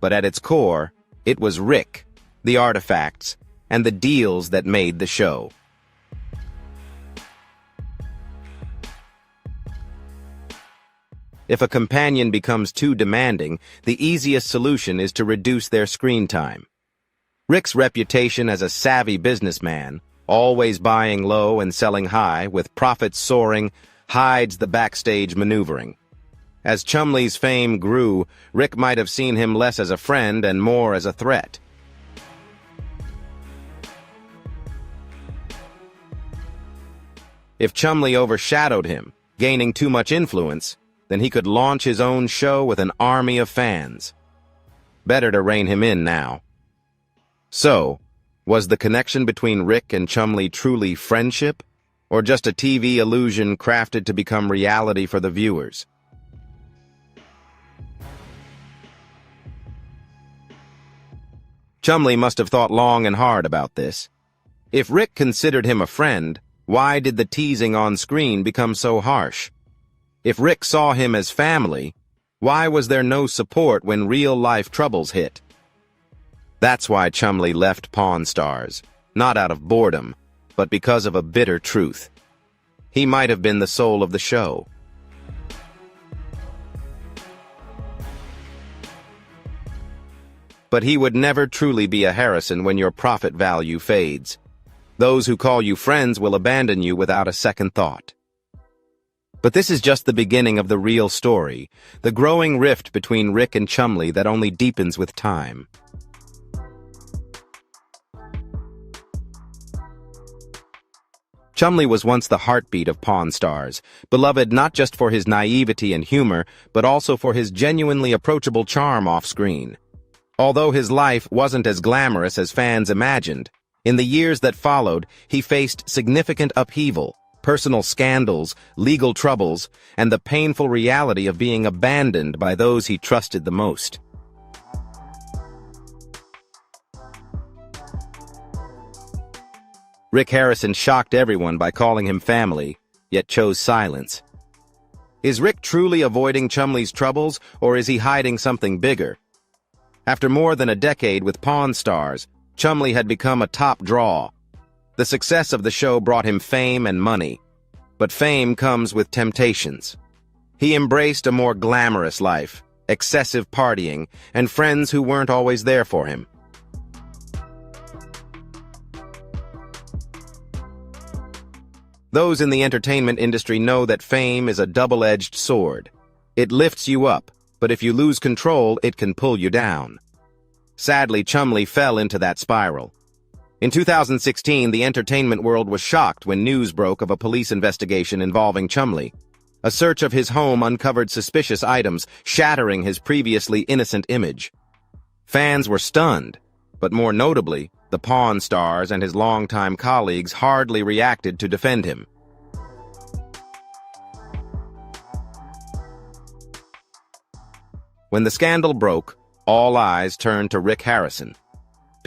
but at its core, it was Rick, the artifacts, and the deals that made the show. If a companion becomes too demanding, the easiest solution is to reduce their screen time. Rick's reputation as a savvy businessman, always buying low and selling high, with profits soaring, hides the backstage maneuvering. As Chumlee's fame grew, Rick might have seen him less as a friend and more as a threat. If Chumlee overshadowed him, gaining too much influence, then he could launch his own show with an army of fans. Better to rein him in now. So, was the connection between Rick and Chumlee truly friendship, or just a TV illusion crafted to become reality for the viewers? Chumlee must have thought long and hard about this. If Rick considered him a friend, why did the teasing on screen become so harsh? If Rick saw him as family, why was there no support when real-life troubles hit? That's why Chumlee left Pawn Stars, not out of boredom, but because of a bitter truth. He might have been the soul of the show. But he would never truly be a Harrison when your profit value fades. Those who call you friends will abandon you without a second thought. But this is just the beginning of the real story, the growing rift between Rick and Chumlee that only deepens with time. Chumlee was once the heartbeat of Pawn Stars, beloved not just for his naivety and humor, but also for his genuinely approachable charm off-screen. Although his life wasn't as glamorous as fans imagined, in the years that followed, he faced significant upheaval, personal scandals, legal troubles, and the painful reality of being abandoned by those he trusted the most. Rick Harrison shocked everyone by calling him family, yet chose silence. Is Rick truly avoiding Chumlee's troubles, or is he hiding something bigger? After more than a decade with Pawn Stars, Chumlee had become a top draw. The success of the show brought him fame and money, but fame comes with temptations. He embraced a more glamorous life, excessive partying, and friends who weren't always there for him. Those in the entertainment industry know that fame is a double-edged sword. It lifts you up, but if you lose control, it can pull you down. Sadly, Chumlee fell into that spiral. In 2016, the entertainment world was shocked when news broke of a police investigation involving Chumlee. A search of his home uncovered suspicious items, shattering his previously innocent image. Fans were stunned, but more notably, the Pawn Stars and his longtime colleagues hardly reacted to defend him. When the scandal broke, all eyes turned to Rick Harrison.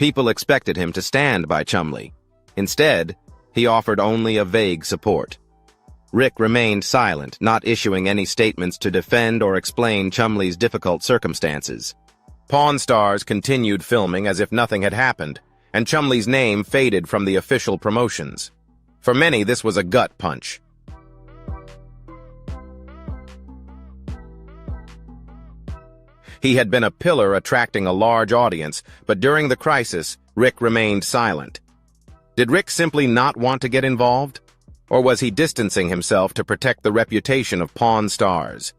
People expected him to stand by Chumlee. Instead, he offered only a vague support. Rick remained silent, not issuing any statements to defend or explain Chumlee's difficult circumstances. Pawn Stars continued filming as if nothing had happened, and Chumlee's name faded from the official promotions. For many, this was a gut punch. He had been a pillar attracting a large audience, but during the crisis, Rick remained silent. Did Rick simply not want to get involved? Or was he distancing himself to protect the reputation of Pawn Stars?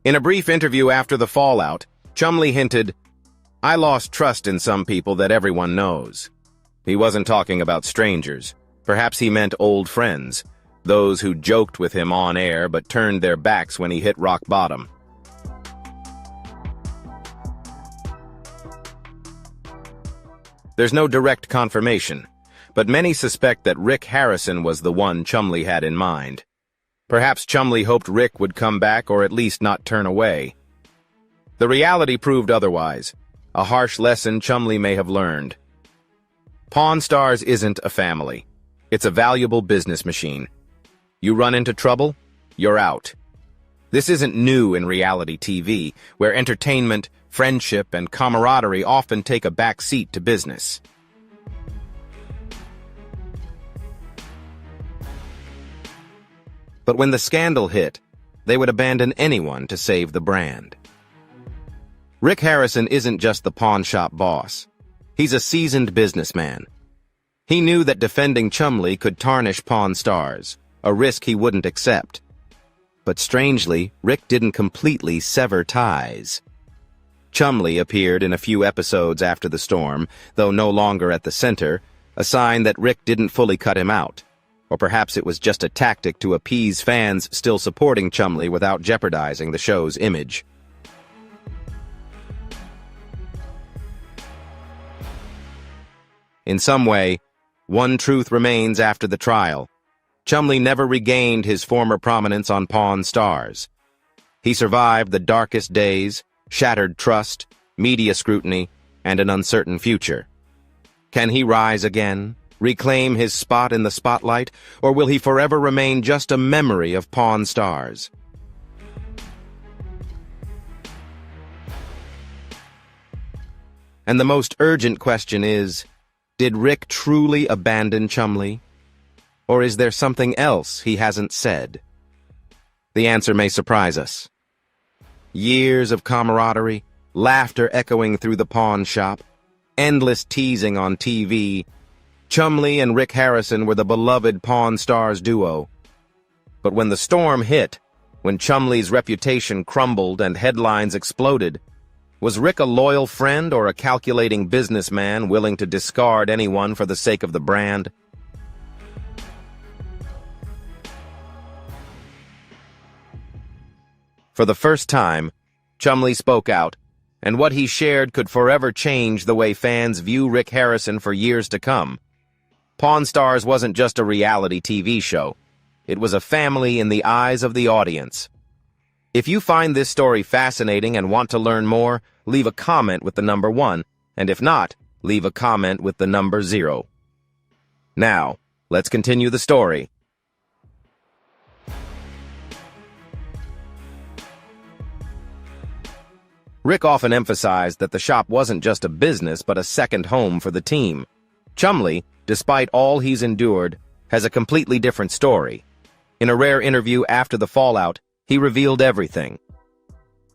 In a brief interview after the fallout, Chumlee hinted, "I lost trust in some people that everyone knows." He wasn't talking about strangers. Perhaps he meant old friends, those who joked with him on air but turned their backs when he hit rock bottom. There's no direct confirmation, but many suspect that Rick Harrison was the one Chumlee had in mind. Perhaps Chumlee hoped Rick would come back or at least not turn away. The reality proved otherwise, a harsh lesson Chumlee may have learned. Pawn Stars isn't a family. It's a valuable business machine. You run into trouble, you're out. This isn't new in reality TV, where entertainment, friendship, and camaraderie often take a back seat to business. But when the scandal hit, they would abandon anyone to save the brand. Rick Harrison isn't just the pawn shop boss. He's a seasoned businessman. He knew that defending Chumlee could tarnish Pawn Stars, a risk he wouldn't accept. But strangely, Rick didn't completely sever ties. Chumlee appeared in a few episodes after the storm, though no longer at the center, a sign that Rick didn't fully cut him out. Or perhaps it was just a tactic to appease fans still supporting Chumlee without jeopardizing the show's image. In some way, one truth remains after the trial. Chumlee never regained his former prominence on Pawn Stars. He survived the darkest days, shattered trust, media scrutiny, and an uncertain future. Can he rise again, reclaim his spot in the spotlight, or will he forever remain just a memory of Pawn Stars? And the most urgent question is, did Rick truly abandon Chumlee? Or is there something else he hasn't said? The answer may surprise us. Years of camaraderie, laughter echoing through the pawn shop, endless teasing on TV. Chumlee and Rick Harrison were the beloved Pawn Stars duo. But when the storm hit, when Chumlee's reputation crumbled and headlines exploded, was Rick a loyal friend or a calculating businessman willing to discard anyone for the sake of the brand? For the first time, Chumlee spoke out, and what he shared could forever change the way fans view Rick Harrison for years to come. Pawn Stars wasn't just a reality TV show. It was a family in the eyes of the audience. If you find this story fascinating and want to learn more, leave a comment with the number 1, and if not, leave a comment with the number 0. Now, let's continue the story. Rick often emphasized that the shop wasn't just a business but a second home for the team. Chumlee, despite all he's endured, has a completely different story. In a rare interview after the fallout, he revealed everything.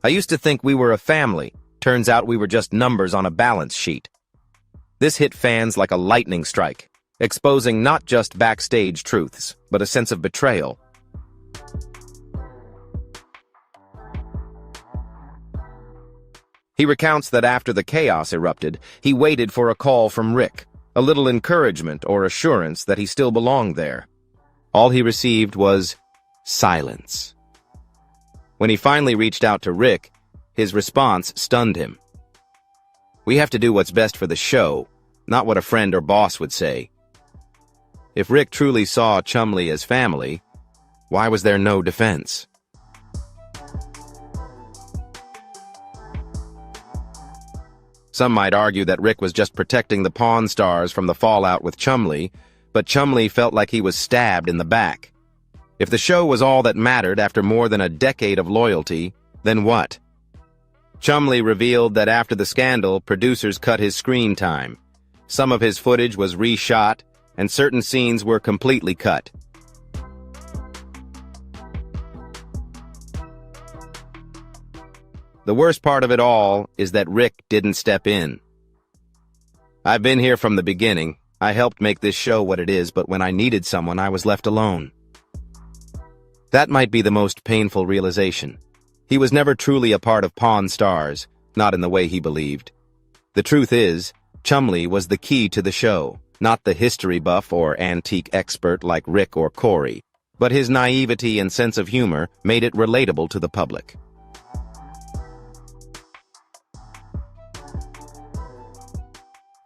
"I used to think we were a family. Turns out we were just numbers on a balance sheet." This hit fans like a lightning strike, exposing not just backstage truths, but a sense of betrayal. He recounts that after the chaos erupted, he waited for a call from Rick, a little encouragement or assurance that he still belonged there. All he received was silence. When he finally reached out to Rick, his response stunned him. "We have to do what's best for the show, not what a friend or boss would say." If Rick truly saw Chumlee as family, why was there no defense? Some might argue that Rick was just protecting the Pawn Stars from the fallout with Chumlee, but Chumlee felt like he was stabbed in the back. If the show was all that mattered after more than a decade of loyalty, then what? Chumlee revealed that after the scandal, producers cut his screen time. Some of his footage was reshot, and certain scenes were completely cut. The worst part of it all is that Rick didn't step in. "I've been here from the beginning. I helped make this show what it is, but when I needed someone, I was left alone." That might be the most painful realization. He was never truly a part of Pawn Stars, not in the way he believed. The truth is, Chumlee was the key to the show, not the history buff or antique expert like Rick or Corey, but his naivety and sense of humor made it relatable to the public.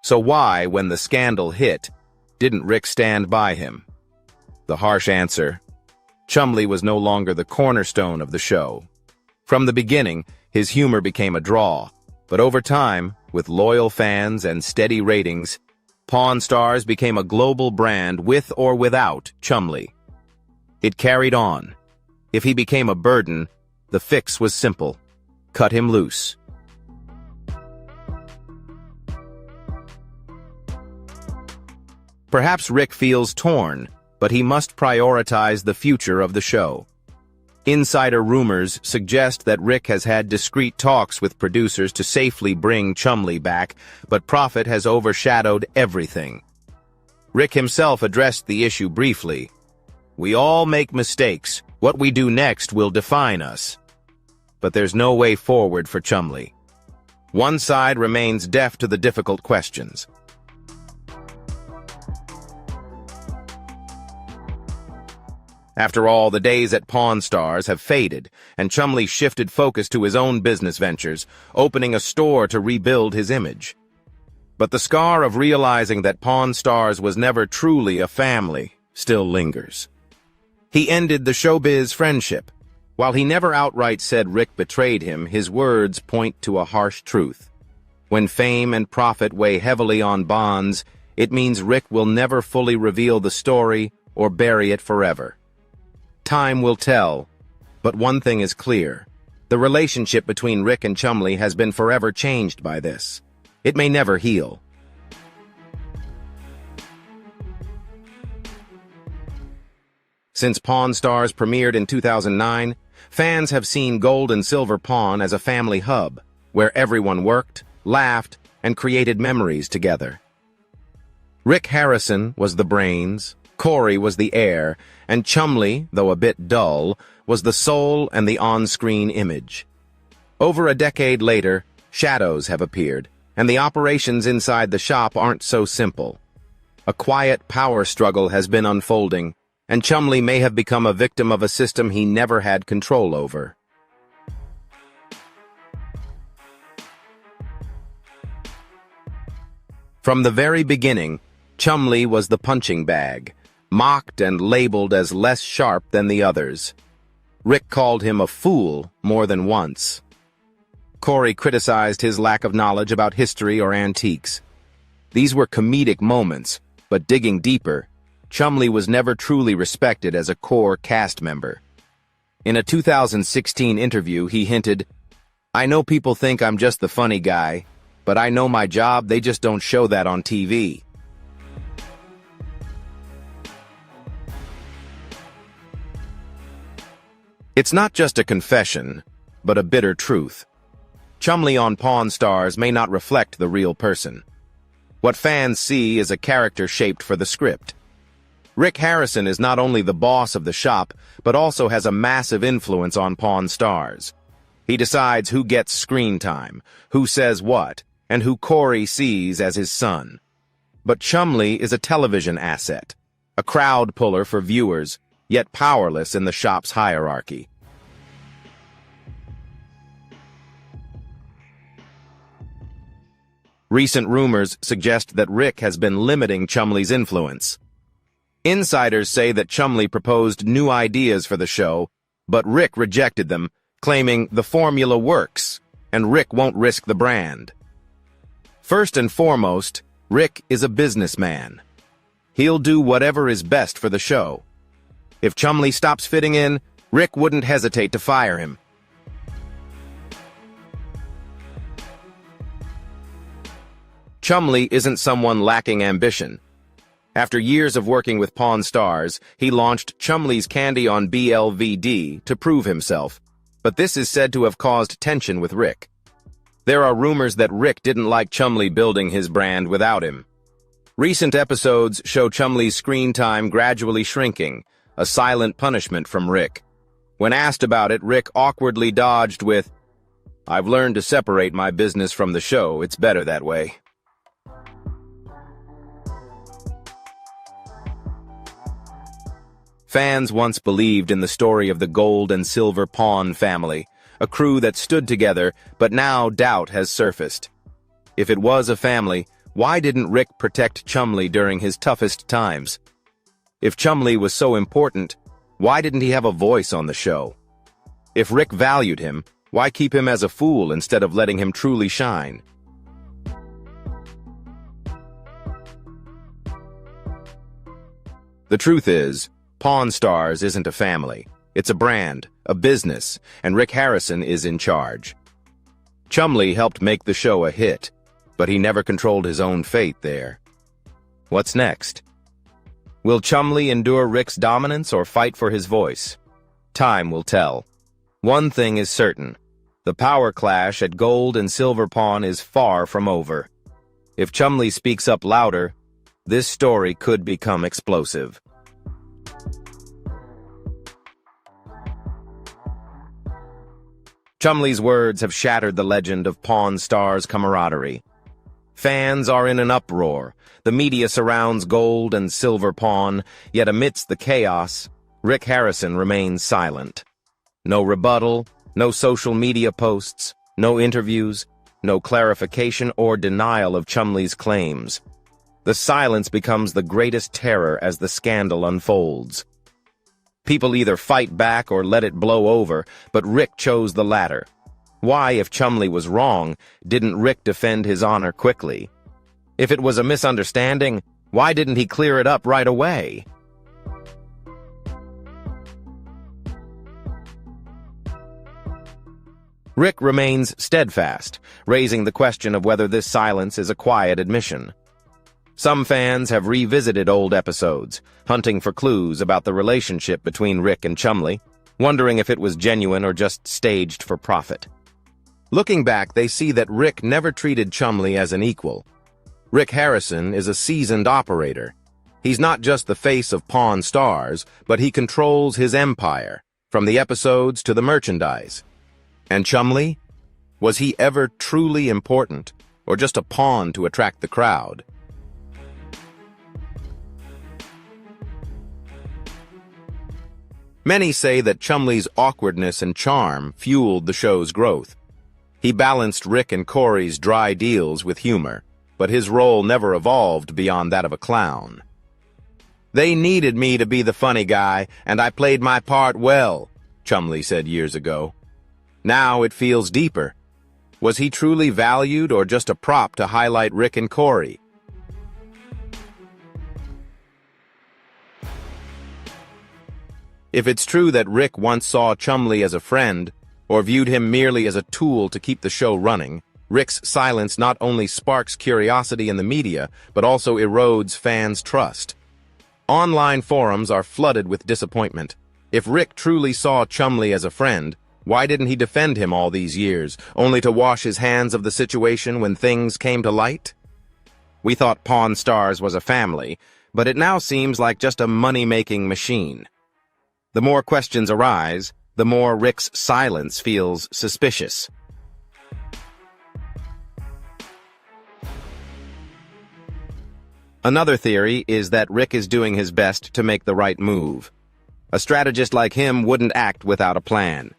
So why, when the scandal hit, didn't Rick stand by him? The harsh answer: Chumlee was no longer the cornerstone of the show. From the beginning, his humor became a draw, but over time, with loyal fans and steady ratings, Pawn Stars became a global brand with or without Chumlee. It carried on. If he became a burden, the fix was simple: cut him loose. Perhaps Rick feels torn, but he must prioritize the future of the show. Insider rumors suggest that Rick has had discreet talks with producers to safely bring Chumlee back, but profit has overshadowed everything. Rick himself addressed the issue briefly. "We all make mistakes. What we do next will define us." But there's no way forward for Chumlee. One side remains deaf to the difficult questions. After all, the days at Pawn Stars have faded, and Chumlee shifted focus to his own business ventures, opening a store to rebuild his image. But the scar of realizing that Pawn Stars was never truly a family still lingers. He ended the Showbiz friendship. While he never outright said Rick betrayed him, his words point to a harsh truth. When fame and profit weigh heavily on bonds, it means Rick will never fully reveal the story or bury it forever. Time will tell, but one thing is clear. The relationship between Rick and Chumlee has been forever changed by this. It may never heal. Since Pawn Stars premiered in 2009, fans have seen Gold and Silver Pawn as a family hub, where everyone worked, laughed, and created memories together. Rick Harrison was the brains, Corey was the heir, and Chumlee, though a bit dull, was the soul and the on-screen image. Over a decade later, shadows have appeared, and the operations inside the shop aren't so simple. A quiet power struggle has been unfolding, and Chumlee may have become a victim of a system he never had control over. From the very beginning, Chumlee was the punching bag, mocked and labeled as less sharp than the others. Rick called him a fool more than once. Corey criticized his lack of knowledge about history or antiques. These were comedic moments, but digging deeper, Chumlee was never truly respected as a core cast member. In a 2016 interview, he hinted, "I know people think I'm just the funny guy, but I know my job, they just don't show that on TV." It's not just a confession, but a bitter truth. Chumlee on Pawn Stars may not reflect the real person. What fans see is a character shaped for the script. Rick Harrison is not only the boss of the shop, but also has a massive influence on Pawn Stars. He decides who gets screen time, who says what, and who Corey sees as his son. But Chumlee is a television asset, a crowd puller for viewers, yet powerless in the shop's hierarchy. Recent rumors suggest that Rick has been limiting Chumlee's influence. Insiders say that Chumlee proposed new ideas for the show, but Rick rejected them, claiming the formula works, and Rick won't risk the brand. First and foremost, Rick is a businessman. He'll do whatever is best for the show. If Chumlee stops fitting in, Rick wouldn't hesitate to fire him. Chumlee isn't someone lacking ambition. After years of working with Pawn Stars, he launched Chumlee's Candy on BLVD to prove himself, but this is said to have caused tension with Rick. There are rumors that Rick didn't like Chumlee building his brand without him. Recent episodes show Chumlee's screen time gradually shrinking, a silent punishment from Rick. When asked about it, Rick awkwardly dodged with, I've learned to separate my business from the show. It's better that way. Fans once believed in the story of the Gold and Silver Pawn family, a crew that stood together, but now doubt has surfaced. If it was a family, why didn't Rick protect Chumlee during his toughest times? If Chumlee was so important, why didn't he have a voice on the show? If Rick valued him, why keep him as a fool instead of letting him truly shine? The truth is, Pawn Stars isn't a family. It's a brand, a business, and Rick Harrison is in charge. Chumlee helped make the show a hit, but he never controlled his own fate there. What's next? Will Chumlee endure Rick's dominance or fight for his voice? Time will tell. One thing is certain. The power clash at Gold and Silver Pawn is far from over. If Chumlee speaks up louder, this story could become explosive. Chumlee's words have shattered the legend of Pawn Stars camaraderie. Fans are in an uproar. The media surrounds Gold and Silver Pawn, yet amidst the chaos, Rick Harrison remains silent. No rebuttal, no social media posts, no interviews, no clarification or denial of Chumlee's claims. The silence becomes the greatest terror as the scandal unfolds. People either fight back or let it blow over, but Rick chose the latter. Why, if Chumlee was wrong, didn't Rick defend his honor quickly? If it was a misunderstanding, why didn't he clear it up right away? Rick remains steadfast, raising the question of whether this silence is a quiet admission. Some fans have revisited old episodes, hunting for clues about the relationship between Rick and Chumlee, wondering if it was genuine or just staged for profit. Looking back, they see that Rick never treated Chumlee as an equal. Rick Harrison is a seasoned operator. He's not just the face of Pawn Stars, but he controls his empire, from the episodes to the merchandise. And Chumlee? Was he ever truly important, or just a pawn to attract the crowd? Many say that Chumlee's awkwardness and charm fueled the show's growth. He balanced Rick and Corey's dry deals with humor, but his role never evolved beyond that of a clown. "They needed me to be the funny guy, and I played my part well," Chumlee said years ago. Now it feels deeper. Was he truly valued or just a prop to highlight Rick and Corey? If it's true that Rick once saw Chumlee as a friend, or viewed him merely as a tool to keep the show running, Rick's silence not only sparks curiosity in the media, but also erodes fans' trust. Online forums are flooded with disappointment. If Rick truly saw Chumlee as a friend, why didn't he defend him all these years, only to wash his hands of the situation when things came to light? We thought Pawn Stars was a family, but it now seems like just a money-making machine. The more questions arise, the more Rick's silence feels suspicious. Another theory is that Rick is doing his best to make the right move. A strategist like him wouldn't act without a plan.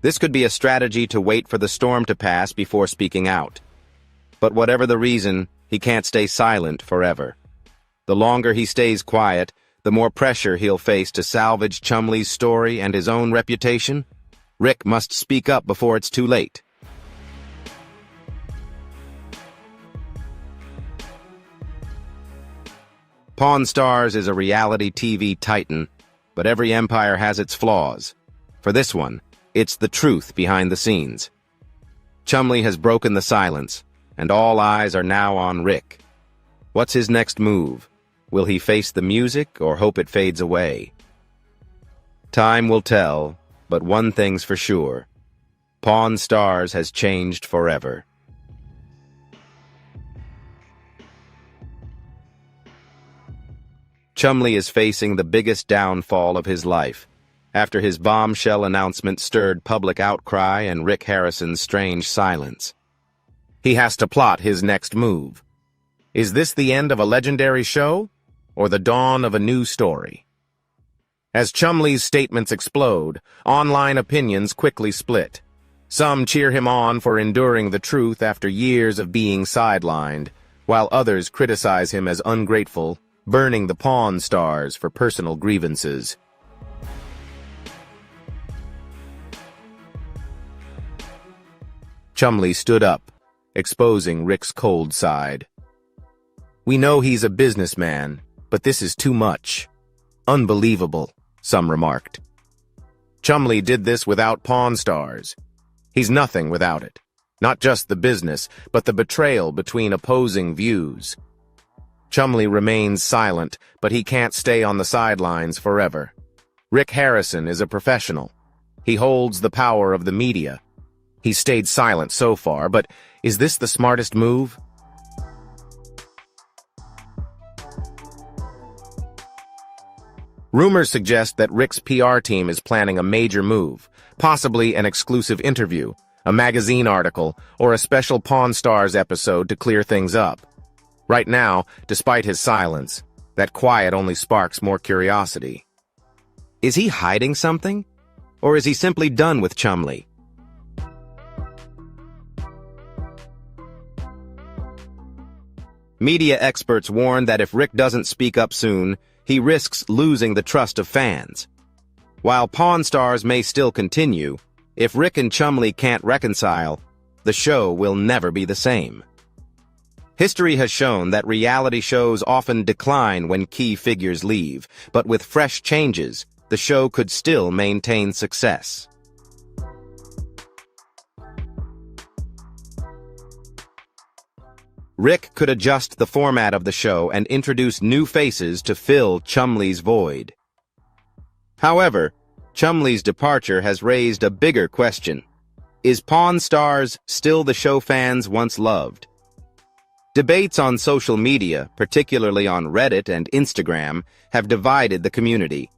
This could be a strategy to wait for the storm to pass before speaking out. But whatever the reason, he can't stay silent forever. The longer he stays quiet, the more pressure he'll face to salvage Chumlee's story and his own reputation. Rick must speak up before it's too late. Pawn Stars is a reality TV titan, but every empire has its flaws. For this one, it's the truth behind the scenes. Chumlee has broken the silence, and all eyes are now on Rick. What's his next move? Will he face the music or hope it fades away? Time will tell, but one thing's for sure. Pawn Stars has changed forever. Chumlee is facing the biggest downfall of his life. after his bombshell announcement stirred public outcry and Rick Harrison's strange silence. He has to plot his next move. Is this the end of a legendary show, or the dawn of a new story? As Chumlee's statements explode, online opinions quickly split. Some cheer him on for enduring the truth after years of being sidelined, while others criticize him as ungrateful, burning the Pawn Stars for personal grievances. Chumlee stood up, exposing Rick's cold side. "We know he's a businessman, but this is too much. Unbelievable," some remarked. Chumlee did this without Pawn Stars. He's nothing without it. Not just the business, but the betrayal between opposing views. Chumlee remains silent, but he can't stay on the sidelines forever. Rick Harrison is a professional. He holds the power of the media. He's stayed silent so far, but is this the smartest move? Rumors suggest that Rick's PR team is planning a major move, possibly an exclusive interview, a magazine article, or a special Pawn Stars episode to clear things up. Right now, despite his silence, that quiet only sparks more curiosity. Is he hiding something? Or is he simply done with Chumlee? Media experts warn that if Rick doesn't speak up soon, he risks losing the trust of fans. While Pawn Stars may still continue, if Rick and Chumlee can't reconcile, the show will never be the same. History has shown that reality shows often decline when key figures leave, but with fresh changes, the show could still maintain success. Rick could adjust the format of the show and introduce new faces to fill Chumlee's void. However, Chumlee's departure has raised a bigger question. Is Pawn Stars still the show fans once loved? Debates on social media, particularly on Reddit and Instagram, have divided the community.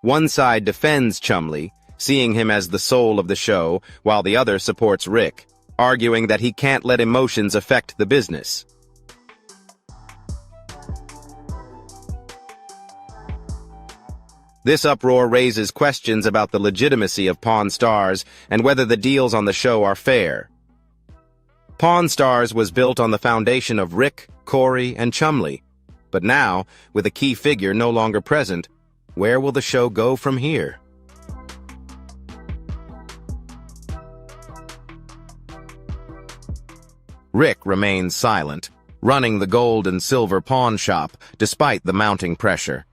One side defends Chumlee, seeing him as the soul of the show, while the other supports Rick, arguing that he can't let emotions affect the business. This uproar raises questions about the legitimacy of Pawn Stars and whether the deals on the show are fair. Pawn Stars was built on the foundation of Rick, Corey, and Chumlee. But now, with a key figure no longer present, where will the show go from here? Rick remains silent, running the gold and silver pawn shop despite the mounting pressure.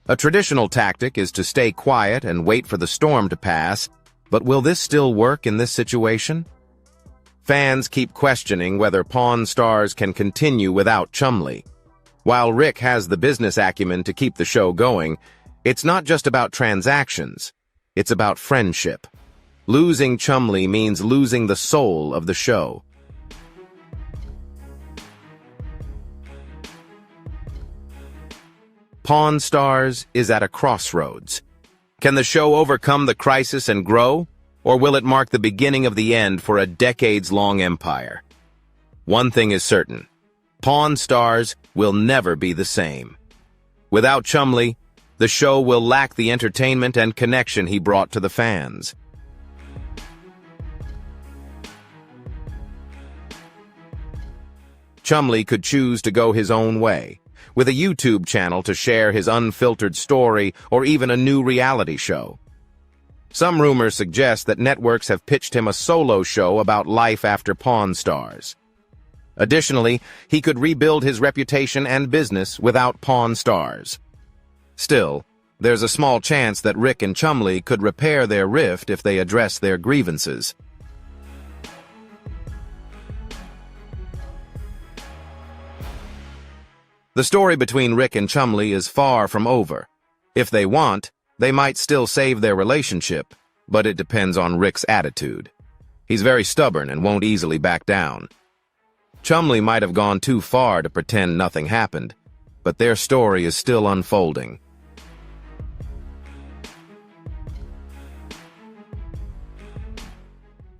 A traditional tactic is to stay quiet and wait for the storm to pass, but will this still work in this situation? Fans keep questioning whether Pawn Stars can continue without Chumlee. While Rick has the business acumen to keep the show going, it's not just about transactions, it's about friendship. Losing Chumlee means losing the soul of the show. Pawn Stars is at a crossroads. Can the show overcome the crisis and grow, or will it mark the beginning of the end for a decades-long empire? One thing is certain: Pawn Stars will never be the same. Without Chumlee, the show will lack the entertainment and connection he brought to the fans. Chumlee could choose to go his own way, with a YouTube channel to share his unfiltered story or even a new reality show. Some rumors suggest that networks have pitched him a solo show about life after Pawn Stars. Additionally, he could rebuild his reputation and business without Pawn Stars. Still, there's a small chance that Rick and Chumlee could repair their rift if they address their grievances. The story between Rick and Chumlee is far from over. If they want, they might still save their relationship, but it depends on Rick's attitude. He's very stubborn and won't easily back down. Chumlee might have gone too far to pretend nothing happened, but their story is still unfolding.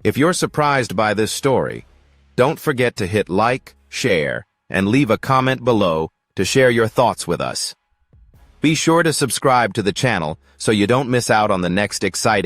If you're surprised by this story, don't forget to hit like, share, and leave a comment below to share your thoughts with us. Be sure to subscribe to the channel so you don't miss out on the next exciting